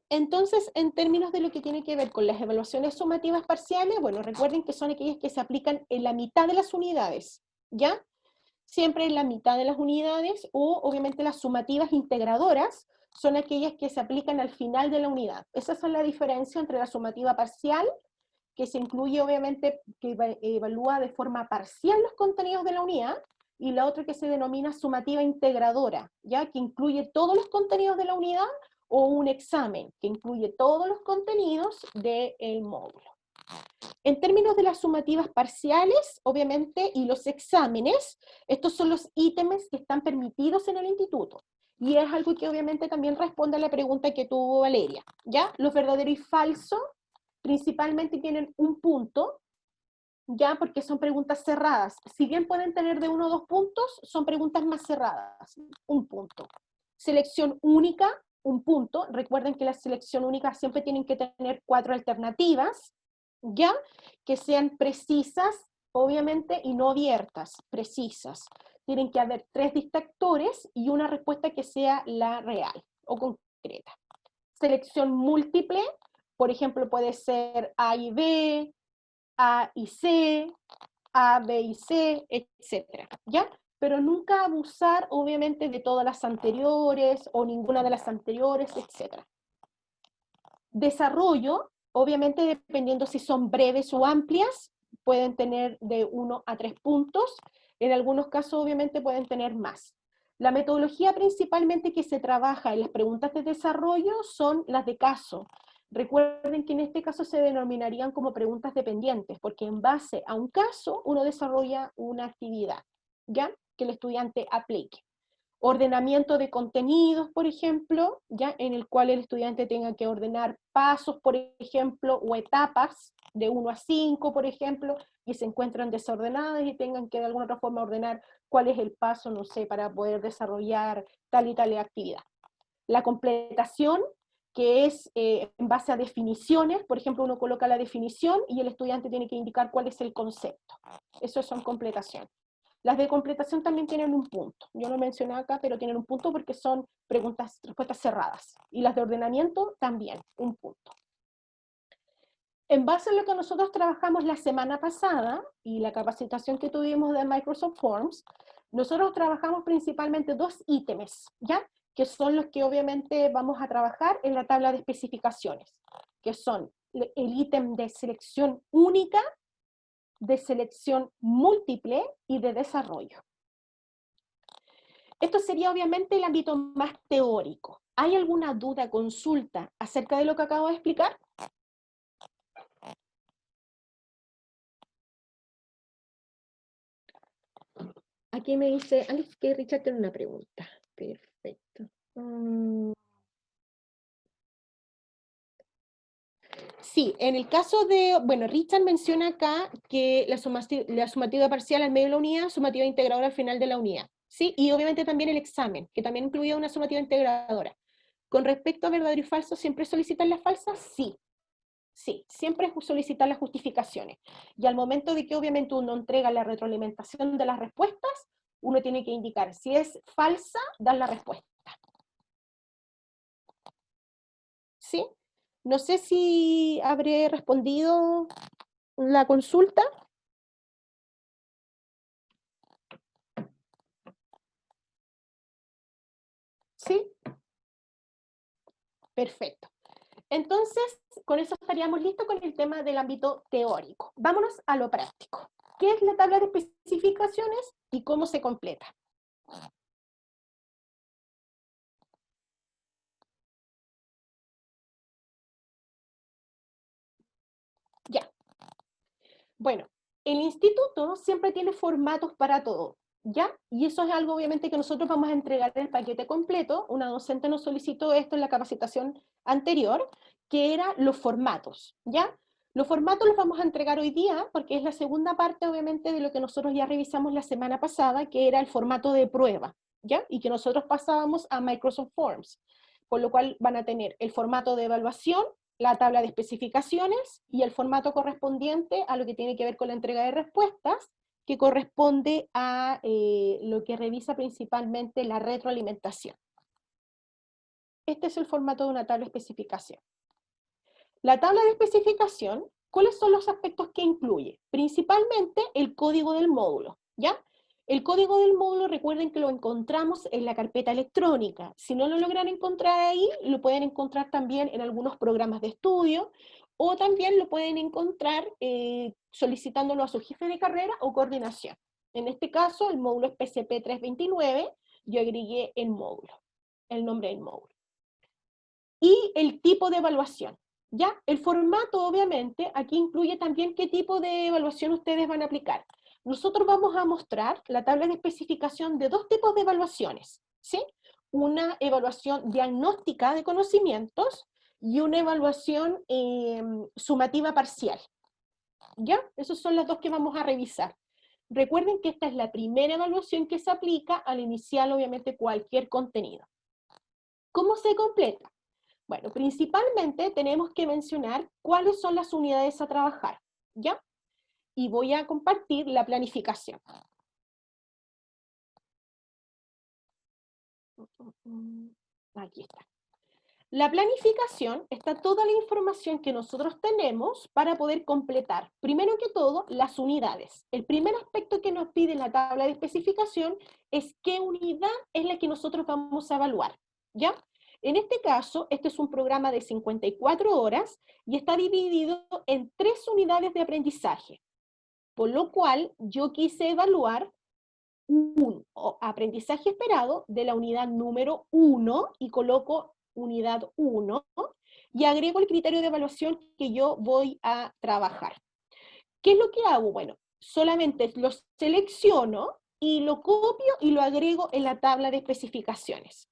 S2: Entonces, en términos de lo que tiene que ver con las evaluaciones sumativas parciales, bueno, recuerden que son aquellas que se aplican en la mitad de las unidades, ¿ya? Siempre en la mitad de las unidades, o obviamente las sumativas integradoras son aquellas que se aplican al final de la unidad. Esa es la diferencia entre la sumativa parcial, que se incluye obviamente, que evalúa de forma parcial los contenidos de la unidad, y la otra que se denomina sumativa integradora, ¿ya? Que incluye todos los contenidos de la unidad, o un examen que incluye todos los contenidos del módulo. En términos de las sumativas parciales, obviamente, y los exámenes, estos son los ítems que están permitidos en el instituto. Y es algo que obviamente también responde a la pregunta que tuvo Valeria, ¿ya? Los verdaderos y falsos principalmente tienen un punto, ya, porque son preguntas cerradas. Si bien pueden tener de 1 o 2 puntos, son preguntas más cerradas, un punto. Selección única, un punto. Recuerden que la selección única siempre tienen que tener 4 alternativas, ya, que sean precisas, obviamente, y no abiertas, precisas. Tienen que haber 3 distractores y una respuesta que sea la real o concreta. Selección múltiple, por ejemplo, puede ser A y B, A y C, A, B y C, etcétera, ¿ya? Pero nunca abusar, obviamente, de todas las anteriores o ninguna de las anteriores, etcétera. Desarrollo, obviamente, dependiendo si son breves o amplias, pueden tener de 1 a 3 puntos. En algunos casos, obviamente, pueden tener más. La metodología principalmente que se trabaja en las preguntas de desarrollo son las de caso. Recuerden que en este caso se denominarían como preguntas dependientes, porque en base a un caso uno desarrolla una actividad, ¿ya? Que el estudiante aplique. Ordenamiento de contenidos, por ejemplo, ya en el cual el estudiante tenga que ordenar pasos, por ejemplo, o etapas de 1 a 5, por ejemplo, y se encuentran desordenadas y tengan que de alguna otra forma ordenar cuál es el paso, no sé, para poder desarrollar tal y tal actividad. La completación, que es en base a definiciones, por ejemplo, uno coloca la definición y el estudiante tiene que indicar cuál es el concepto. Eso son completación. Las de completación también tienen un punto. Yo lo mencioné acá, pero tienen un punto porque son preguntas, respuestas cerradas. Y las de ordenamiento también, un punto. En base a lo que nosotros trabajamos la semana pasada y la capacitación que tuvimos de Microsoft Forms, Nosotros trabajamos principalmente dos ítems, ¿ya? Que son los que obviamente vamos a trabajar en la tabla de especificaciones, que son el ítem de selección única, de selección múltiple y de desarrollo. Esto sería obviamente el ámbito más teórico. ¿Hay alguna duda, consulta acerca de lo que acabo de explicar? Aquí me dice Alex que Richard tiene una pregunta. Perfecto. Sí, en el caso de, bueno, Richard menciona acá que la sumativa parcial al medio de la unidad, sumativa integradora al final de la unidad, ¿sí? Y obviamente también el examen, que también incluía una sumativa integradora. Con respecto a verdadero y falso, ¿siempre solicitan las falsas? Sí, sí, siempre solicitan las justificaciones. Y al momento de que obviamente uno entrega la retroalimentación de las respuestas, uno tiene que indicar si es falsa, dar la respuesta. ¿Sí? No sé si habré respondido la consulta. ¿Sí? Perfecto. Entonces, con eso estaríamos listos con el tema del ámbito teórico. Vámonos a lo práctico. ¿Qué es la tabla de especificaciones y cómo se completa? Ya. Bueno, el instituto siempre tiene formatos para todo, ¿ya? Y eso es algo obviamente que nosotros vamos a entregar en el paquete completo. Una docente nos solicitó esto en la capacitación anterior, que eran los formatos, ¿ya? Los formatos los vamos a entregar hoy día porque es la segunda parte obviamente de lo que nosotros ya revisamos la semana pasada, que era el formato de prueba, ¿ya? Y que nosotros pasábamos a Microsoft Forms, por lo cual van a tener el formato de evaluación, la tabla de especificaciones y el formato correspondiente a lo que tiene que ver con la entrega de respuestas, que corresponde a lo que revisa principalmente la retroalimentación. Este es el formato de una tabla de especificación. La tabla de especificación, ¿cuáles son los aspectos que incluye? Principalmente el código del módulo, ¿ya? El código del módulo, recuerden que lo encontramos en la carpeta electrónica. Si no lo logran encontrar ahí, lo pueden encontrar también en algunos programas de estudio, o también lo pueden encontrar solicitándolo a su jefe de carrera o coordinación. En este caso, el módulo es PCP 329, yo agregué el módulo, el nombre del módulo. Y el tipo de evaluación. ¿Ya? El formato, obviamente, aquí incluye también qué tipo de evaluación ustedes van a aplicar. Nosotros vamos a mostrar la tabla de especificación de dos tipos de evaluaciones, ¿sí? Una evaluación diagnóstica de conocimientos y una evaluación sumativa parcial. ¿Ya? Esas son las dos que vamos a revisar. Recuerden que esta es la primera evaluación que se aplica al iniciar, obviamente, cualquier contenido. ¿Cómo se completa? Bueno, principalmente tenemos que mencionar cuáles son las unidades a trabajar, ¿ya? Y voy a compartir la planificación. Aquí está. La planificación está toda la información que nosotros tenemos para poder completar, primero que todo, las unidades. El primer aspecto que nos pide la tabla de especificación es qué unidad es la que nosotros vamos a evaluar, ¿ya? En este caso, este es un programa de 54 horas y está dividido en 3 unidades de aprendizaje, por lo cual yo quise evaluar un aprendizaje esperado de la unidad número 1 y coloco unidad 1 y agrego el criterio de evaluación que yo voy a trabajar. ¿Qué es lo que hago? Bueno, solamente lo selecciono y lo copio y lo agrego en la tabla de especificaciones.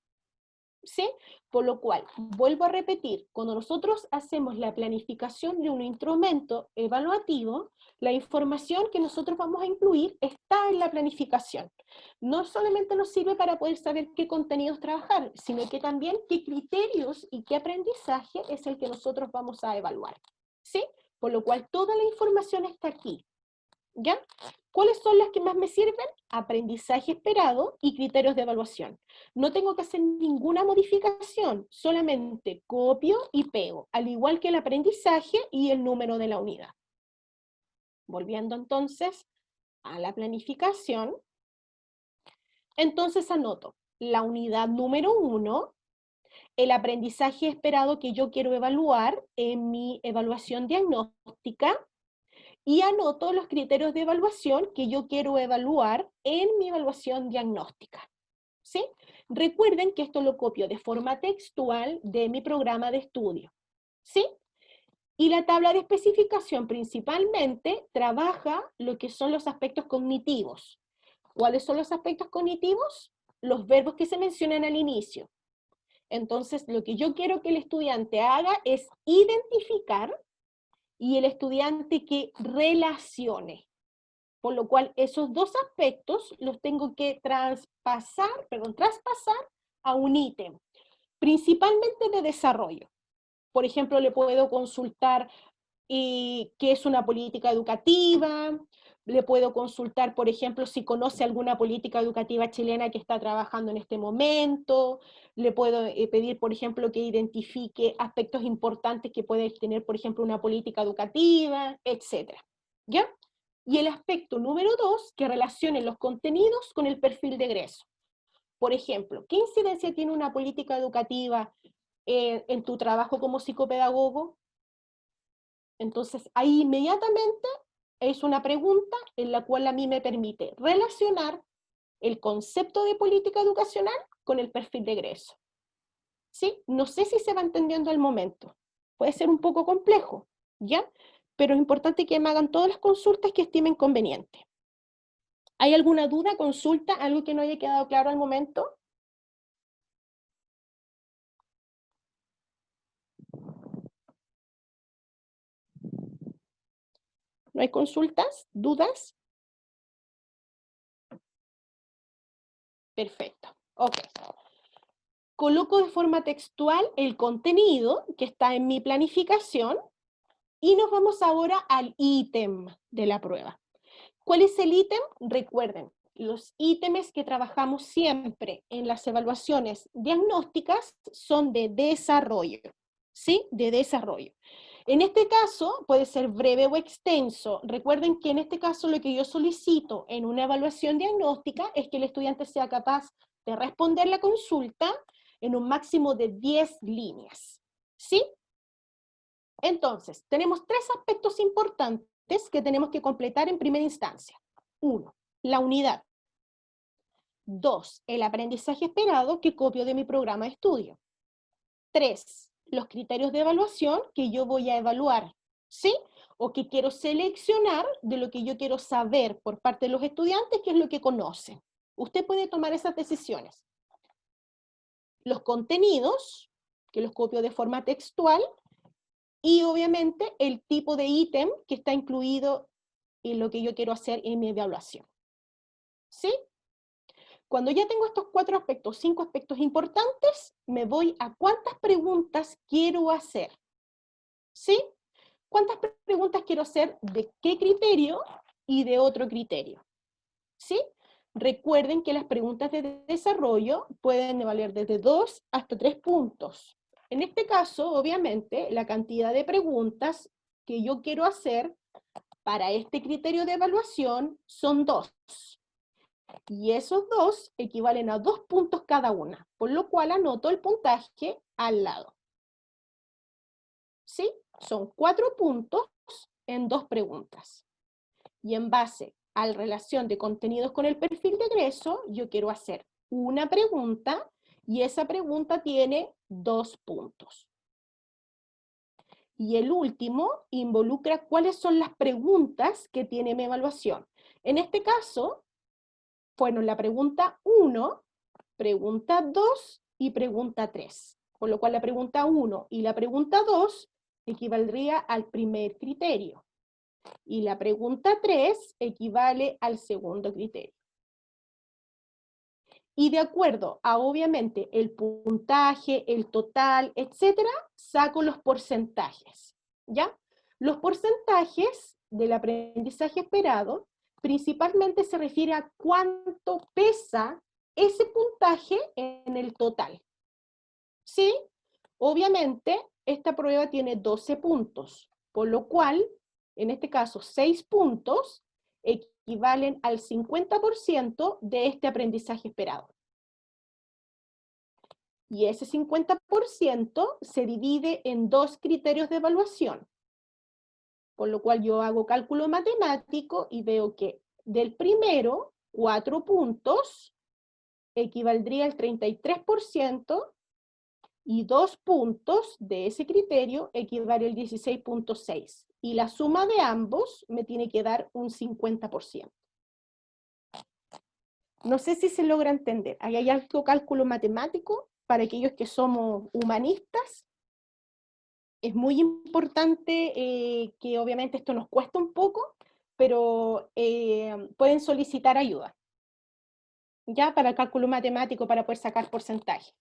S2: ¿Sí? Por lo cual, vuelvo a repetir, cuando nosotros hacemos la planificación de un instrumento evaluativo, la información que nosotros vamos a incluir está en la planificación. No solamente nos sirve para poder saber qué contenidos trabajar, sino que también qué criterios y qué aprendizaje es el que nosotros vamos a evaluar. ¿Sí? Por lo cual, toda la información está aquí. ¿Ya? ¿Cuáles son las que más me sirven? Aprendizaje esperado y criterios de evaluación. No tengo que hacer ninguna modificación, solamente copio y pego, al igual que el aprendizaje y el número de la unidad. Volviendo entonces a la planificación, Entonces anoto la unidad número 1, el aprendizaje esperado que yo quiero evaluar en mi evaluación diagnóstica, y anoto los criterios de evaluación que yo quiero evaluar en mi evaluación diagnóstica. ¿Sí? Recuerden que esto lo copio de forma textual de mi programa de estudio. ¿Sí? Y la tabla de especificación principalmente trabaja lo que son los aspectos cognitivos. ¿Cuáles son los aspectos cognitivos? Los verbos que se mencionan al inicio. Entonces, lo que yo quiero que el estudiante haga es identificar y el estudiante que relacione. Por lo cual, esos dos aspectos los tengo que traspasar a un ítem, principalmente de desarrollo. Por ejemplo, le puedo consultar qué es una política educativa, le puedo consultar, por ejemplo, si conoce alguna política educativa chilena que está trabajando en este momento, le puedo pedir, por ejemplo, que identifique aspectos importantes que puede tener, por ejemplo, una política educativa, etc. ¿Ya? Y el aspecto número 2, que relacione los contenidos con el perfil de egreso. Por ejemplo, ¿qué incidencia tiene una política educativa en tu trabajo como psicopedagogo? Entonces, ahí inmediatamente es una pregunta en la cual a mí me permite relacionar el concepto de política educacional con el perfil de egreso. ¿Sí? No sé si se va entendiendo al momento. Puede ser un poco complejo, ¿ya? Pero es importante que me hagan todas las consultas que estimen conveniente. ¿Hay alguna duda, consulta, algo que no haya quedado claro al momento? ¿No hay consultas? ¿Dudas? Perfecto. Ok. Coloco de forma textual el contenido que está en mi planificación y nos vamos ahora al ítem de la prueba. ¿Cuál es el ítem? Recuerden, los ítems que trabajamos siempre en las evaluaciones diagnósticas son de desarrollo, ¿sí? De desarrollo. En este caso, puede ser breve o extenso. Recuerden que en este caso lo que yo solicito en una evaluación diagnóstica es que el estudiante sea capaz de responder la consulta en un máximo de 10 líneas, ¿sí? Entonces, tenemos tres aspectos importantes que tenemos que completar en primera instancia. 1, la unidad. 2, el aprendizaje esperado que copio de mi programa de estudio. 3, los criterios de evaluación que yo voy a evaluar, ¿sí? O que quiero seleccionar de lo que yo quiero saber por parte de los estudiantes, que es lo que conocen. Usted puede tomar esas decisiones. Los contenidos, que los copio de forma textual, y obviamente el tipo de ítem que está incluido en lo que yo quiero hacer en mi evaluación. ¿Sí? Cuando ya tengo estos 4 aspectos, 5 aspectos importantes, me voy a cuántas preguntas quiero hacer. ¿Sí? ¿Cuántas preguntas quiero hacer de qué criterio y de otro criterio? ¿Sí? Recuerden que las preguntas de desarrollo pueden valer desde 2 hasta 3 puntos. En este caso, obviamente, la cantidad de preguntas que yo quiero hacer para este criterio de evaluación son 2. Y esos 2 equivalen a 2 puntos cada una, por lo cual anoto el puntaje al lado. ¿Sí? Son 4 puntos en 2 preguntas. Y en base a la relación de contenidos con el perfil de egreso, yo quiero hacer una pregunta y esa pregunta tiene 2 puntos. Y el último involucra cuáles son las preguntas que tiene mi evaluación. En este caso, fueron la pregunta 1, pregunta 2 y pregunta 3. Por lo cual la pregunta 1 y la pregunta 2 equivaldría al primer criterio. Y la pregunta 3 equivale al segundo criterio. Y de acuerdo a, obviamente, el puntaje, el total, etcétera, saco los porcentajes, ¿ya? Los porcentajes del aprendizaje esperado principalmente se refiere a cuánto pesa ese puntaje en el total. ¿Sí? Obviamente, esta prueba tiene 12 puntos, por lo cual, en este caso, 6 puntos equivalen al 50% de este aprendizaje esperado. Y ese 50% se divide en 2 criterios de evaluación. Por lo cual yo hago cálculo matemático y veo que del primero, 4 puntos equivaldría al 33%, y 2 puntos de ese criterio equivale al 16.6. Y la suma de ambos me tiene que dar un 50%. No sé si se logra entender. Ahí hay alto cálculo matemático para aquellos que somos humanistas. Es muy importante que obviamente esto nos cuesta un poco, pero pueden solicitar ayuda, ya para el cálculo matemático, para poder sacar porcentaje.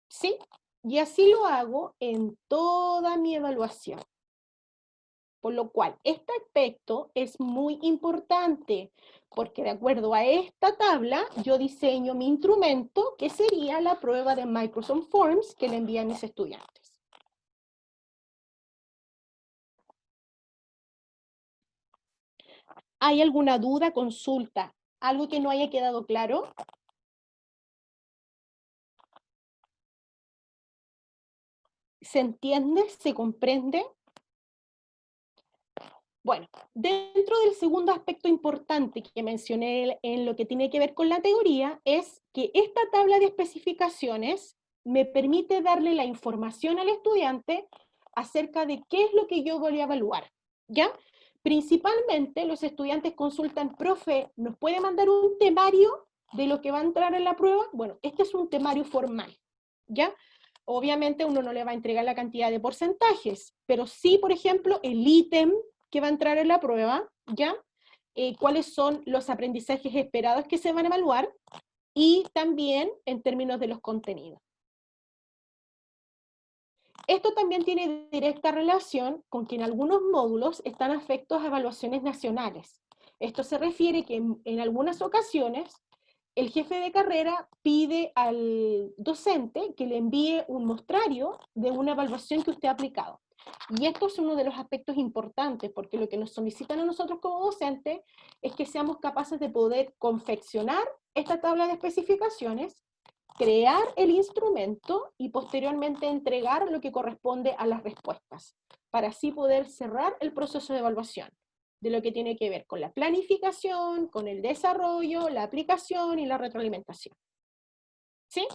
S2: ¿Sí? Y así lo hago en toda mi evaluación. Por lo cual, este aspecto es muy importante, porque de acuerdo a esta tabla, yo diseño mi instrumento, que sería la prueba de Microsoft Forms que le envían mis estudiantes. ¿Hay alguna duda, consulta? ¿Algo que no haya quedado claro? ¿Se entiende? ¿Se comprende? Bueno, dentro del segundo aspecto importante que mencioné en lo que tiene que ver con la teoría, es que esta tabla de especificaciones me permite darle la información al estudiante acerca de qué es lo que yo voy a evaluar, ¿ya? Principalmente los estudiantes consultan, profe, ¿nos puede mandar un temario de lo que va a entrar en la prueba? Bueno, este es un temario formal, ¿ya? Obviamente uno no le va a entregar la cantidad de porcentajes, pero sí, por ejemplo, el ítem que va a entrar en la prueba, ¿ya? Cuáles son los aprendizajes esperados que se van a evaluar, y también en términos de los contenidos. Esto también tiene directa relación con que en algunos módulos están afectos a evaluaciones nacionales. Esto se refiere que en algunas ocasiones el jefe de carrera pide al docente que le envíe un muestrario de una evaluación que usted ha aplicado. Y esto es uno de los aspectos importantes, porque lo que nos solicitan a nosotros como docentes es que seamos capaces de poder confeccionar esta tabla de especificaciones, crear el instrumento y posteriormente entregar lo que corresponde a las respuestas, para así poder cerrar el proceso de evaluación, de lo que tiene que ver con la planificación, con el desarrollo, la aplicación y la retroalimentación. ¿Sí?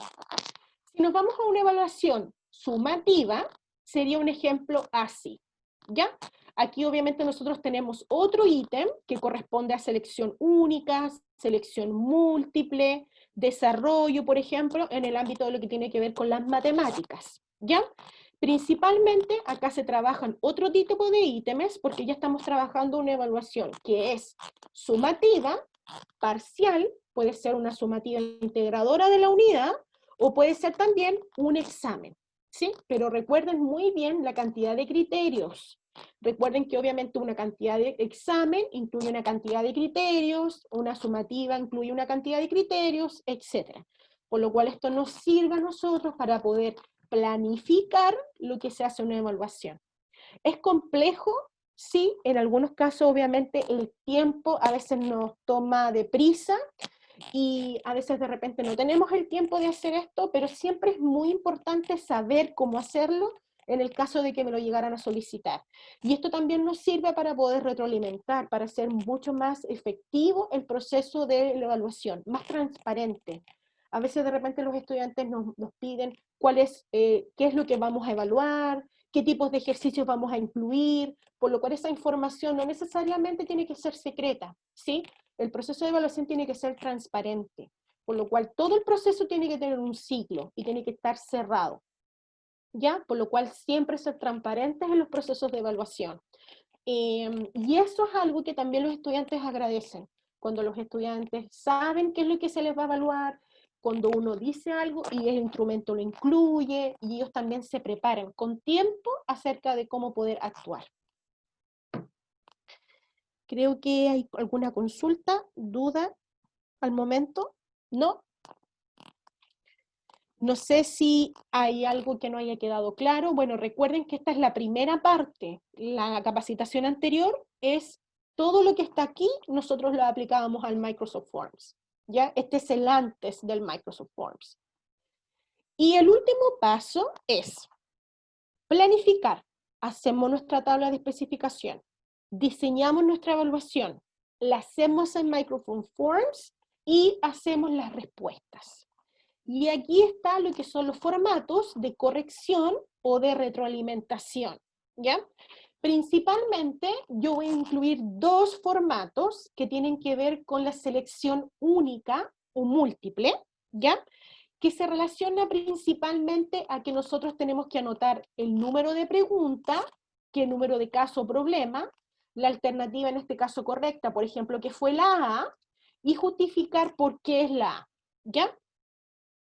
S2: Si nos vamos a una evaluación sumativa, sería un ejemplo así, ¿ya? Aquí obviamente nosotros tenemos otro ítem que corresponde a selección única, selección múltiple, desarrollo, por ejemplo, en el ámbito de lo que tiene que ver con las matemáticas, ¿ya? Principalmente acá se trabajan otro tipo de ítems porque ya estamos trabajando una evaluación que es sumativa, parcial, puede ser una sumativa integradora de la unidad, o puede ser también un examen, ¿sí? Pero recuerden muy bien la cantidad de criterios. Recuerden que obviamente una cantidad de examen incluye una cantidad de criterios, una sumativa incluye una cantidad de criterios, etc. Por lo cual esto nos sirve a nosotros para poder planificar lo que se hace en una evaluación. ¿Es complejo? Sí, en algunos casos obviamente el tiempo a veces nos toma deprisa, y a veces de repente no tenemos el tiempo de hacer esto, pero siempre es muy importante saber cómo hacerlo en el caso de que me lo llegaran a solicitar. Y esto también nos sirve para poder retroalimentar, para hacer mucho más efectivo el proceso de la evaluación, más transparente. A veces de repente los estudiantes nos piden qué es lo que vamos a evaluar, qué tipos de ejercicios vamos a incluir, por lo cual esa información no necesariamente tiene que ser secreta, ¿sí? El proceso de evaluación tiene que ser transparente, por lo cual todo el proceso tiene que tener un ciclo y tiene que estar cerrado, ¿ya? Por lo cual siempre ser transparentes en los procesos de evaluación. Y eso es algo que también los estudiantes agradecen, cuando los estudiantes saben qué es lo que se les va a evaluar, cuando uno dice algo y el instrumento lo incluye, y ellos también se preparan con tiempo acerca de cómo poder actuar. Creo que hay alguna consulta, duda al momento. ¿No? No sé si hay algo que no haya quedado claro. Bueno, recuerden que esta es la primera parte. La capacitación anterior es todo lo que está aquí, nosotros lo aplicábamos al Microsoft Forms, ¿ya? Este es el antes del Microsoft Forms. Y el último paso es planificar. Hacemos nuestra tabla de especificación, diseñamos nuestra evaluación, la hacemos en Microsoft Forms y hacemos las respuestas. Y aquí está lo que son los formatos de corrección o de retroalimentación, ¿ya? Principalmente yo voy a incluir dos formatos que tienen que ver con la selección única o múltiple, ¿ya? Que se relaciona principalmente a que nosotros tenemos que anotar el número de pregunta, qué número de caso o problema, la alternativa en este caso correcta, por ejemplo, que fue la A, y justificar por qué es la A, ¿ya?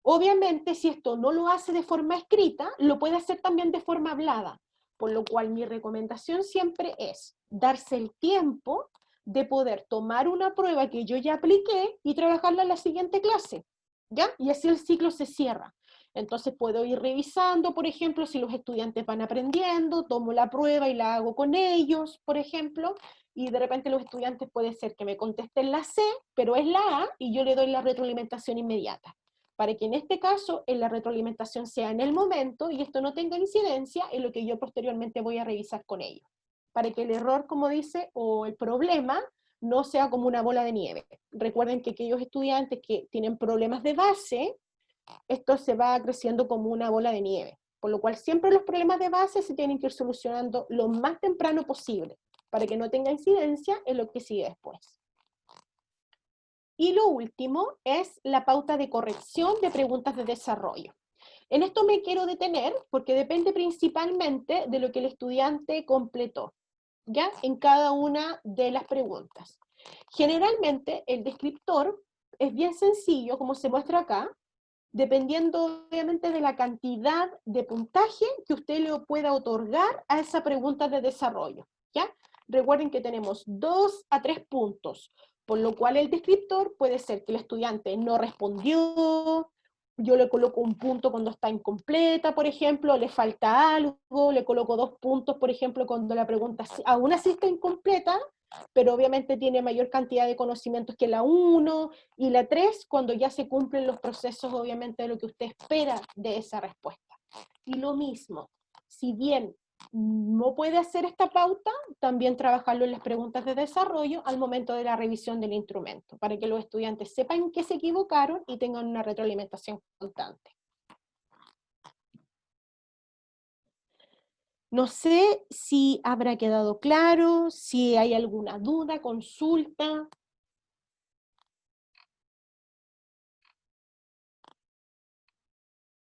S2: Obviamente, si esto no lo hace de forma escrita, lo puede hacer también de forma hablada, por lo cual mi recomendación siempre es darse el tiempo de poder tomar una prueba que yo ya apliqué y trabajarla en la siguiente clase, ¿ya? Y así el ciclo se cierra. Entonces puedo ir revisando, por ejemplo, si los estudiantes van aprendiendo, tomo la prueba y la hago con ellos, por ejemplo, y de repente los estudiantes puede ser que me contesten la C, pero es la A, y yo le doy la retroalimentación inmediata, para que en este caso en la retroalimentación sea en el momento y esto no tenga incidencia en lo que yo posteriormente voy a revisar con ellos, para que el error, como dice, o el problema no sea como una bola de nieve. Recuerden que aquellos estudiantes que tienen problemas de base, esto se va creciendo como una bola de nieve, por lo cual siempre los problemas de base se tienen que ir solucionando lo más temprano posible, para que no tenga incidencia en lo que sigue después. Y lo último es la pauta de corrección de preguntas de desarrollo. En esto me quiero detener porque depende principalmente de lo que el estudiante completó, ¿ya? En cada una de las preguntas. Generalmente el descriptor es bien sencillo, como se muestra acá, dependiendo obviamente de la cantidad de puntaje que usted le pueda otorgar a esa pregunta de desarrollo, ¿ya? Recuerden que tenemos 2 a 3 puntos, por lo cual el descriptor puede ser que el estudiante no respondió, yo le coloco un punto cuando está incompleta, por ejemplo, le falta algo, le coloco 2 puntos, por ejemplo, cuando la pregunta aún así está incompleta, pero obviamente tiene mayor cantidad de conocimientos que la 1, y la 3 cuando ya se cumplen los procesos, obviamente, de lo que usted espera de esa respuesta. Y lo mismo, si bien no puede hacer esta pauta, también trabajarlo en las preguntas de desarrollo al momento de la revisión del instrumento, para que los estudiantes sepan que se equivocaron y tengan una retroalimentación constante. No sé si habrá quedado claro, si hay alguna duda, consulta.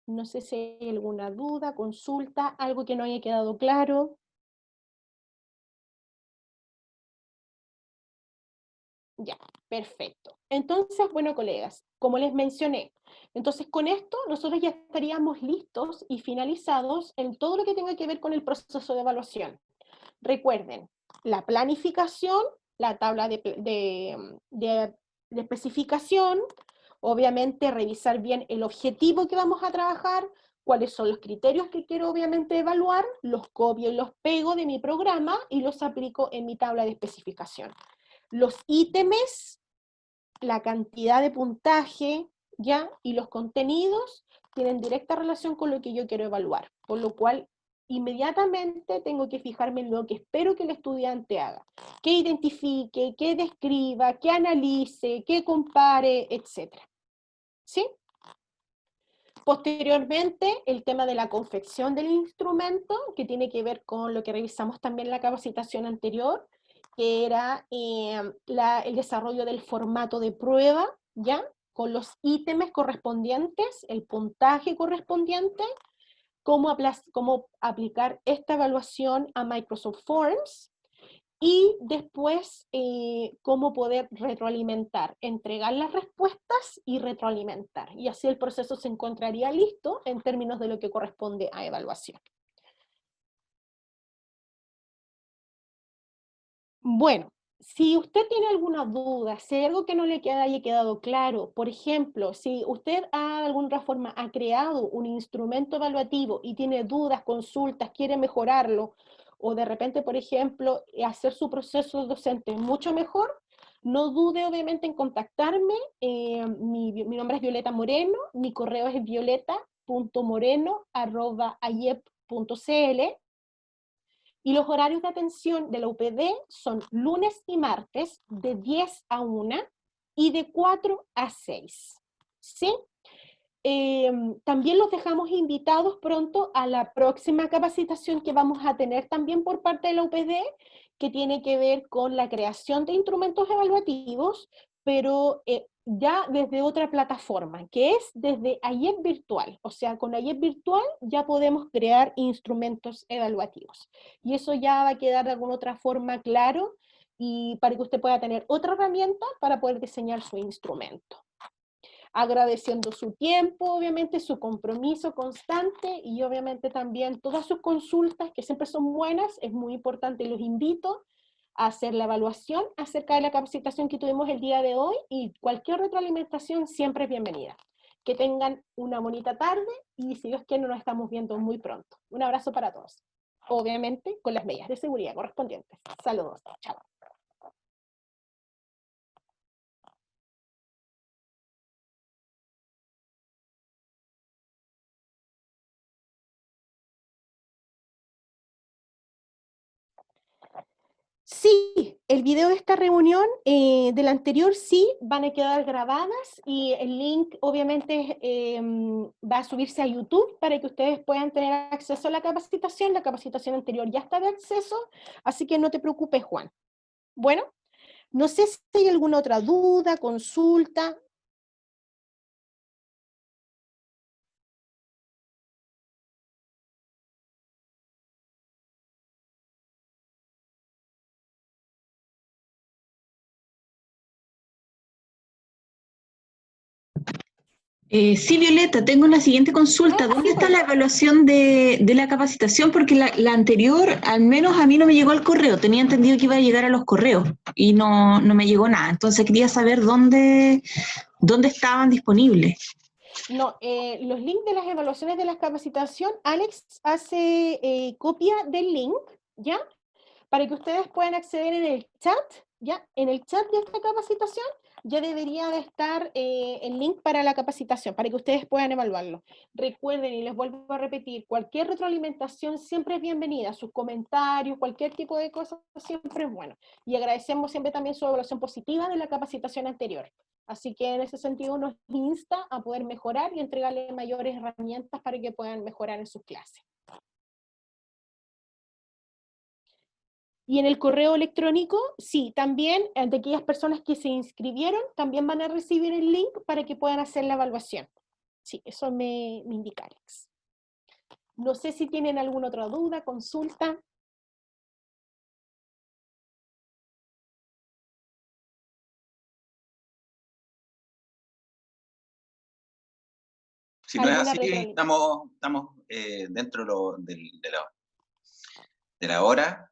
S2: No sé si hay alguna duda, consulta, algo que no haya quedado claro. Ya, perfecto. Entonces, bueno, colegas, como les mencioné, entonces con esto nosotros ya estaríamos listos y finalizados en todo lo que tenga que ver con el proceso de evaluación. Recuerden, la planificación, la tabla de especificación, obviamente revisar bien el objetivo que vamos a trabajar, cuáles son los criterios que quiero obviamente evaluar, los copio y los pego de mi programa y los aplico en mi tabla de especificación. Los ítems, la cantidad de puntaje, ¿ya? Y los contenidos tienen directa relación con lo que yo quiero evaluar, por lo cual inmediatamente tengo que fijarme en lo que espero que el estudiante haga, que identifique, que describa, que analice, que compare, etc. ¿Sí? Posteriormente, el tema de la confección del instrumento, que tiene que ver con lo que revisamos también en la capacitación anterior, que era el desarrollo del formato de prueba, ¿ya? Con los ítems correspondientes, el puntaje correspondiente, cómo aplicar esta evaluación a Microsoft Forms, y después cómo poder retroalimentar, entregar las respuestas y retroalimentar. Y así el proceso se encontraría listo en términos de lo que corresponde a evaluación. Bueno, si usted tiene alguna duda, si hay algo que no le haya quedado claro, por ejemplo, si usted de alguna forma ha creado un instrumento evaluativo y tiene dudas, consultas, quiere mejorarlo, o de repente, por ejemplo, hacer su proceso docente mucho mejor, no dude obviamente en contactarme. Mi nombre es Violeta Moreno, mi correo es violeta.moreno@ayep.cl, y los horarios de atención de la UPD son lunes y martes de 10 a 1 y de 4 a 6. ¿Sí? También los dejamos invitados pronto a la próxima capacitación que vamos a tener también por parte de la UPD, que tiene que ver con la creación de instrumentos evaluativos, pero ya desde otra plataforma, que es desde AYEP Virtual. O sea, con AYEP Virtual ya podemos crear instrumentos evaluativos. Y eso ya va a quedar de alguna otra forma claro, y para que usted pueda tener otra herramienta para poder diseñar su instrumento. Agradeciendo su tiempo, obviamente su compromiso constante, y obviamente también todas sus consultas, que siempre son buenas. Es muy importante, y los invito a hacer la evaluación acerca de la capacitación que tuvimos el día de hoy, y cualquier retroalimentación siempre es bienvenida. Que tengan una bonita tarde, y si Dios quiere nos estamos viendo muy pronto. Un abrazo para todos. Obviamente con las medidas de seguridad correspondientes. Saludos. Chao. Sí, el video de esta reunión, del anterior, sí, van a quedar grabadas, y el link obviamente va a subirse a YouTube para que ustedes puedan tener acceso a la capacitación. La capacitación anterior ya está de acceso, así que no te preocupes, Juan. Bueno, no sé si hay alguna otra duda, consulta.
S4: Sí, Violeta, tengo la siguiente consulta. ¿Dónde está la evaluación de la capacitación? Porque la anterior, al menos a mí no me llegó al correo. Tenía entendido que iba a llegar a los correos y no me llegó nada. Entonces quería saber dónde estaban disponibles.
S2: No, los links de las evaluaciones de la capacitación, Alex hace copia del link, ¿ya? Para que ustedes puedan acceder en el chat, ¿ya? En el chat de esta capacitación ya debería de estar el link para la capacitación, para que ustedes puedan evaluarlo. Recuerden, y les vuelvo a repetir, cualquier retroalimentación siempre es bienvenida. Sus comentarios, cualquier tipo de cosas siempre es bueno. Y agradecemos siempre también su evaluación positiva de la capacitación anterior. Así que en ese sentido nos insta a poder mejorar y entregarle mayores herramientas para que puedan mejorar en sus clases. Y en el correo electrónico, sí, también de aquellas personas que se inscribieron, también van a recibir el link para que puedan hacer la evaluación. Sí, eso me indica Alex. No sé si tienen alguna otra duda, consulta.
S1: Si no es
S2: ¿Alguna
S1: así, estamos dentro de la hora.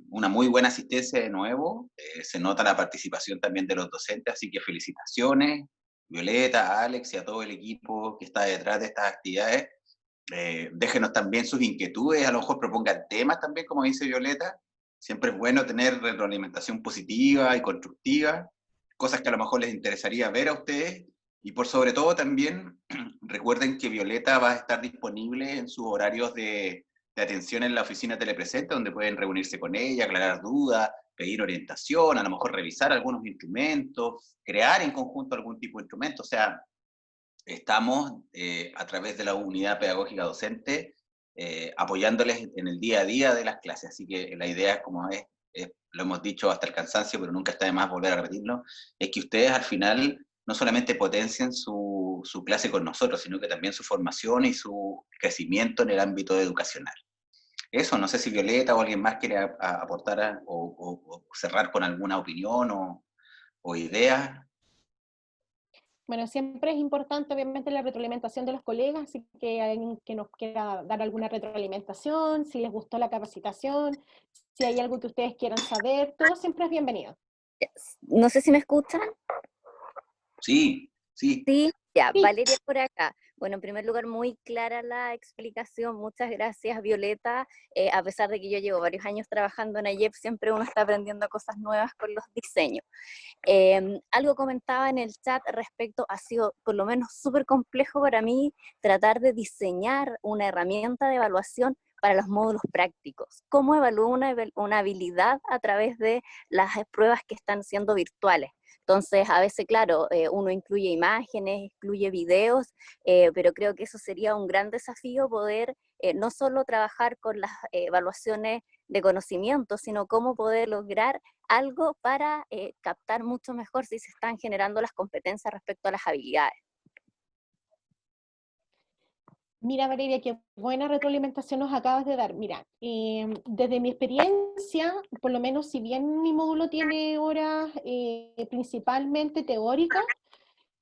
S1: Una muy buena asistencia de nuevo. Se nota la participación también de los docentes, así que felicitaciones, Violeta, Alex y a todo el equipo que está detrás de estas actividades. Déjenos también sus inquietudes, a lo mejor propongan temas también, como dice Violeta. Siempre es bueno tener retroalimentación positiva y constructiva, cosas que a lo mejor les interesaría ver a ustedes. Y por sobre todo también recuerden que Violeta va a estar disponible en sus horarios de atención en la oficina telepresente, donde pueden reunirse con ella, aclarar dudas, pedir orientación, a lo mejor revisar algunos instrumentos, crear en conjunto algún tipo de instrumento. O sea, estamos a través de la unidad pedagógica docente apoyándoles en el día a día de las clases. Así que la idea, como lo hemos dicho hasta el cansancio, pero nunca está de más volver a repetirlo, es que ustedes al final no solamente potencien su clase con nosotros, sino que también su formación y su crecimiento en el ámbito educacional. Eso, no sé si Violeta o alguien más quiere aportar o cerrar con alguna opinión o idea.
S2: Bueno, siempre es importante obviamente la retroalimentación de los colegas, así que alguien que nos quiera dar alguna retroalimentación, si les gustó la capacitación, si hay algo que ustedes quieran saber, todo siempre es bienvenido.
S3: No sé si me escuchan.
S1: Sí, sí.
S3: Sí, ya,
S2: Sí.
S3: Valeria por acá. Bueno, en primer lugar, muy clara la explicación. Muchas gracias, Violeta. A pesar de que yo llevo varios años trabajando en AYEP, siempre uno está aprendiendo cosas nuevas con los diseños. Algo comentaba en el chat respecto, ha sido por lo menos súper complejo para mí tratar de diseñar una herramienta de evaluación para los módulos prácticos. ¿Cómo evalúo una habilidad a través de las pruebas que están siendo virtuales? Entonces, a veces, claro, uno incluye imágenes, incluye videos, pero creo que eso sería un gran desafío poder no solo trabajar con las evaluaciones de conocimiento, sino cómo poder lograr algo para captar mucho mejor si se están generando las competencias respecto a las habilidades.
S2: Mira, Valeria, qué buena retroalimentación nos acabas de dar. Mira, desde mi experiencia, por lo menos si bien mi módulo tiene horas principalmente teóricas,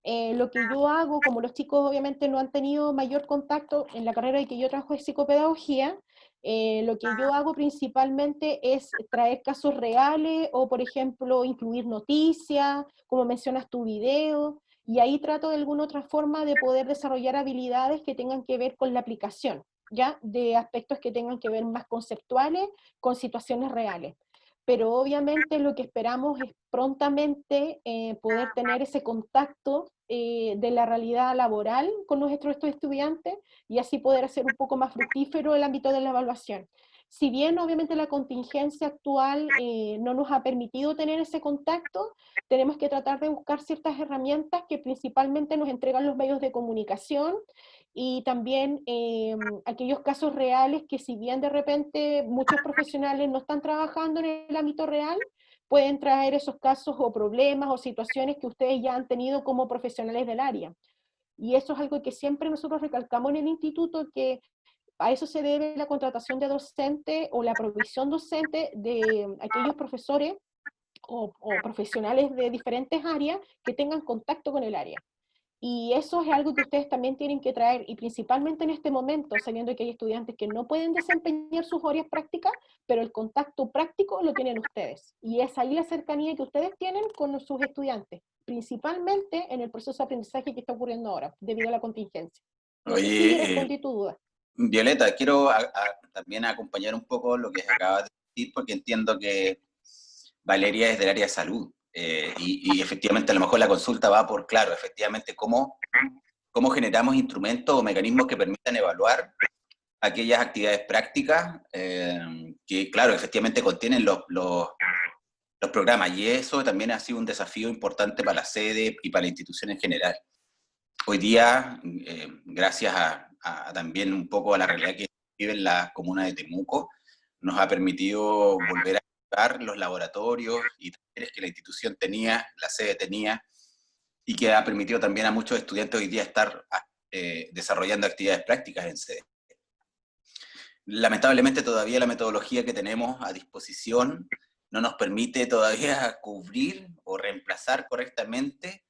S2: lo que yo hago, como los chicos obviamente no han tenido mayor contacto en la carrera en que yo trabajo de psicopedagogía, lo que yo hago principalmente es traer casos reales o, por ejemplo, incluir noticias, como mencionas tu video, y ahí trato de alguna otra forma de poder desarrollar habilidades que tengan que ver con la aplicación, ¿ya? De aspectos que tengan que ver más conceptuales con situaciones reales. Pero obviamente lo que esperamos es prontamente poder tener ese contacto de la realidad laboral con nuestros estudiantes y así poder hacer un poco más fructífero el ámbito de la evaluación. Si bien obviamente la contingencia actual no nos ha permitido tener ese contacto, tenemos que tratar de buscar ciertas herramientas que principalmente nos entregan los medios de comunicación y también aquellos casos reales que si bien de repente muchos profesionales no están trabajando en el ámbito real, pueden traer esos casos o problemas o situaciones que ustedes ya han tenido como profesionales del área. Y eso es algo que siempre nosotros recalcamos en el instituto, que a eso se debe la contratación de docente o la provisión docente de aquellos profesores o profesionales de diferentes áreas que tengan contacto con el área. Y eso es algo que ustedes también tienen que traer, y principalmente en este momento, sabiendo que hay estudiantes que no pueden desempeñar sus áreas prácticas, pero el contacto práctico lo tienen ustedes. Y es ahí la cercanía que ustedes tienen con sus estudiantes, principalmente en el proceso de aprendizaje que está ocurriendo ahora, debido a la contingencia. No sé si respondí tu duda.
S5: Violeta, quiero también acompañar un poco lo que acabas de decir, porque entiendo que Valeria es del área de salud. Y efectivamente a lo mejor la consulta va por, claro, efectivamente cómo generamos instrumentos o mecanismos que permitan evaluar aquellas actividades prácticas que, claro, efectivamente contienen los programas, y eso también ha sido un desafío importante para la sede y para la institución en general. Hoy día, gracias a también un poco a la realidad que vive en la comuna de Temuco, nos ha permitido volver a los laboratorios y talleres que la institución tenía, la sede tenía, y que ha permitido también a muchos estudiantes hoy día estar desarrollando actividades prácticas en sede. Lamentablemente todavía la metodología que tenemos a disposición no nos permite todavía cubrir o reemplazar correctamente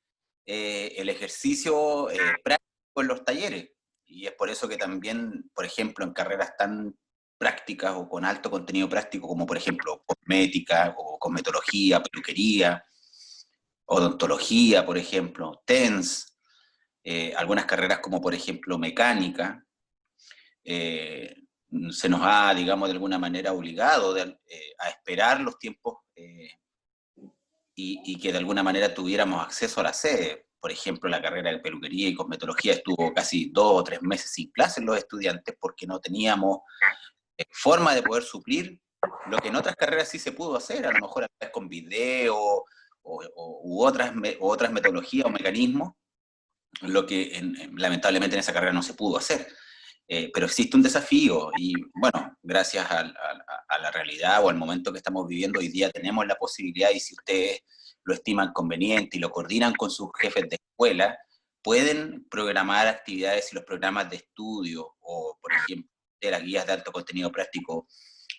S5: el ejercicio práctico en los talleres. Y es por eso que también, por ejemplo, en carreras tan prácticas o con alto contenido práctico, como por ejemplo cosmética o cosmetología, peluquería, odontología, por ejemplo, TENS, algunas carreras como por ejemplo mecánica, se nos ha, digamos, de alguna manera obligado a esperar los tiempos y que de alguna manera tuviéramos acceso a la sede. Por ejemplo, la carrera de peluquería y cosmetología estuvo casi 2 o 3 meses sin clases los estudiantes porque no teníamos forma de poder suplir lo que en otras carreras sí se pudo hacer, a lo mejor a veces con video u otras metodologías o mecanismos, lo que lamentablemente en esa carrera no se pudo hacer. Pero existe un desafío y bueno, gracias a la realidad o al momento que estamos viviendo hoy día tenemos la posibilidad, y si ustedes lo estiman conveniente y lo coordinan con sus jefes de escuela, pueden programar actividades y los programas de estudio o, por ejemplo, de las guías de alto contenido práctico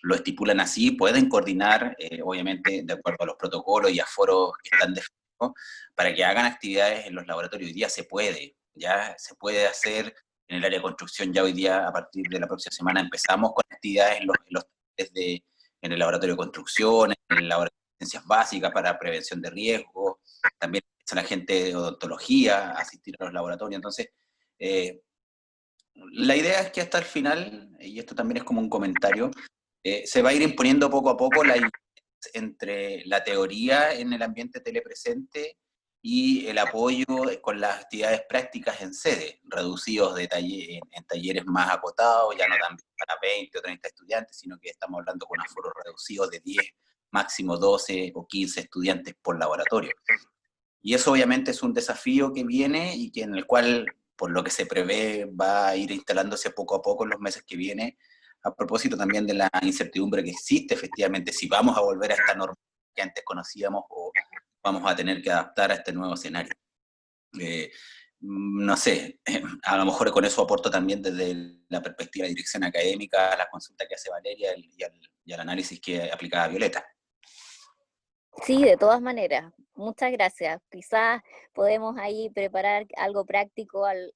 S5: lo estipulan así, pueden coordinar, obviamente, de acuerdo a los protocolos y aforos que están definidos, para que hagan actividades en los laboratorios. Hoy día se puede, ya se puede hacer. En el área de construcción ya hoy día, a partir de la próxima semana, empezamos con actividades en el laboratorio de construcción, en el laboratorio de ciencias básicas para prevención de riesgos, también empieza la gente de odontología a asistir a los laboratorios. Entonces, la idea es que hasta el final, y esto también es como un comentario, se va a ir imponiendo poco a poco la entre la teoría en el ambiente telepresente y el apoyo con las actividades prácticas en sede, reducidos de en talleres más acotados, ya no tan para 20 o 30 estudiantes, sino que estamos hablando con aforos reducidos de 10, máximo 12 o 15 estudiantes por laboratorio. Y eso obviamente es un desafío que viene y que en el cual, por lo que se prevé, va a ir instalándose poco a poco en los meses que vienen, a propósito también de la incertidumbre que existe efectivamente, si vamos a volver a esta norma que antes conocíamos o vamos a tener que adaptar a este nuevo escenario. No sé, a lo mejor con eso aporto también desde la perspectiva de dirección académica, a la consulta que hace Valeria y al análisis que aplicaba Violeta.
S3: Sí, de todas maneras. Muchas gracias. Quizás podemos ahí preparar algo práctico al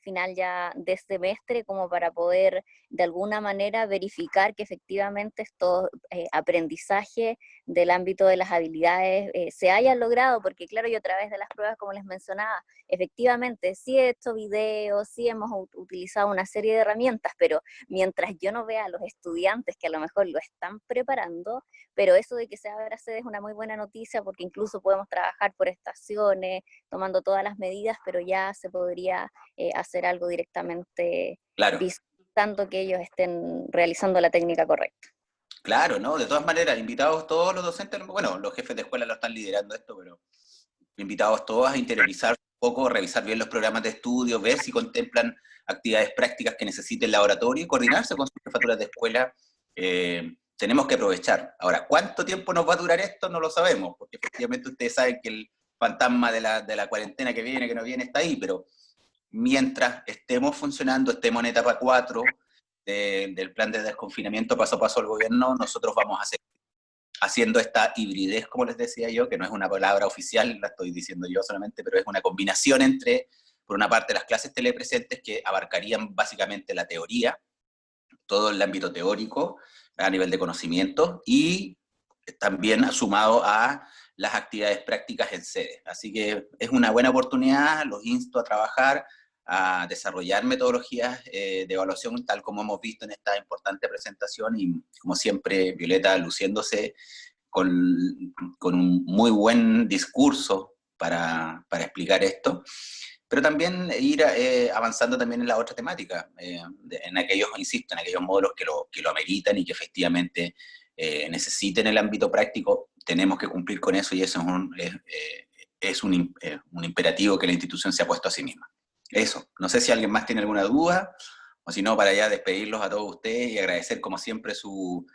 S3: final ya de semestre como para poder de alguna manera verificar que efectivamente estos aprendizajes del ámbito de las habilidades se hayan logrado, porque claro, yo a través de las pruebas, como les mencionaba, efectivamente sí he hecho videos, sí hemos utilizado una serie de herramientas, pero mientras yo no vea a los estudiantes que a lo mejor lo están preparando, pero eso de que se abra sede es una muy buena noticia porque incluso podemos trabajar por estaciones, tomando todas las medidas, pero ya se podría hacer algo directamente,
S5: Claro.
S3: tanto que ellos estén realizando la técnica correcta.
S5: Claro, ¿no? De todas maneras, invitados todos los docentes, bueno, los jefes de escuela lo están liderando esto, pero invitados todos a interiorizar un poco, revisar bien los programas de estudio, ver si contemplan actividades prácticas que necesiten laboratorio y coordinarse con sus jefaturas de escuela. Tenemos que aprovechar. Ahora, ¿cuánto tiempo nos va a durar esto? No lo sabemos, porque efectivamente ustedes saben que el fantasma de la cuarentena que viene, que no viene, está ahí, pero mientras estemos funcionando, estemos en etapa 4 del plan de desconfinamiento paso a paso del gobierno, nosotros vamos a seguir haciendo esta hibridez, como les decía yo, que no es una palabra oficial, la estoy diciendo yo solamente, pero es una combinación entre, por una parte, las clases telepresentes que abarcarían básicamente la teoría, todo el ámbito teórico a nivel de conocimiento, y también sumado a las actividades prácticas en sede. Así que es una buena oportunidad, los insto a trabajar, a desarrollar metodologías de evaluación, tal como hemos visto en esta importante presentación, y como siempre, Violeta luciéndose con un muy buen discurso para explicar esto, pero también ir avanzando también en la otra temática, en aquellos, insisto, en aquellos módulos que lo ameritan y que efectivamente necesiten el ámbito práctico, tenemos que cumplir con eso y eso es un imperativo que la institución se ha puesto a sí misma. Eso, no sé si alguien más tiene alguna duda, o si no, para ya despedirlos a todos ustedes y agradecer como siempre su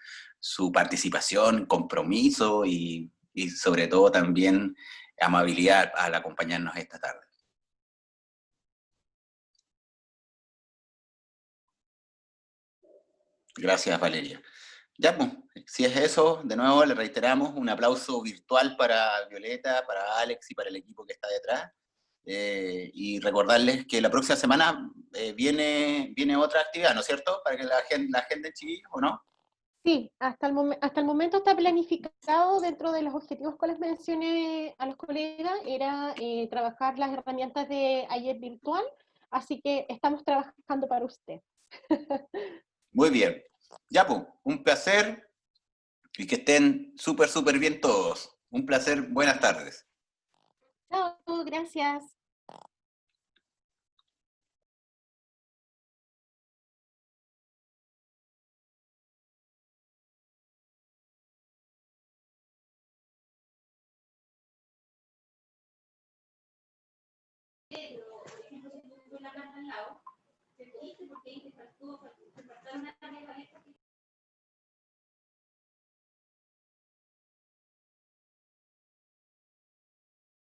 S5: participación, compromiso y sobre todo también amabilidad al acompañarnos esta tarde. Gracias, Valeria. Ya, pues, si es eso, de nuevo le reiteramos un aplauso virtual para Violeta, para Alex y para el equipo que está detrás. Y recordarles que la próxima semana viene otra actividad, ¿no es cierto? Para que la agenda chiquillos, ¿o no?
S2: Sí, hasta el momento está planificado dentro de los objetivos que les mencioné a los colegas, era trabajar las herramientas de ayer virtual, así que estamos trabajando para usted.
S5: Muy bien. Ya, pues, un placer y que estén súper bien todos. Un placer, buenas tardes.
S2: Chao, gracias.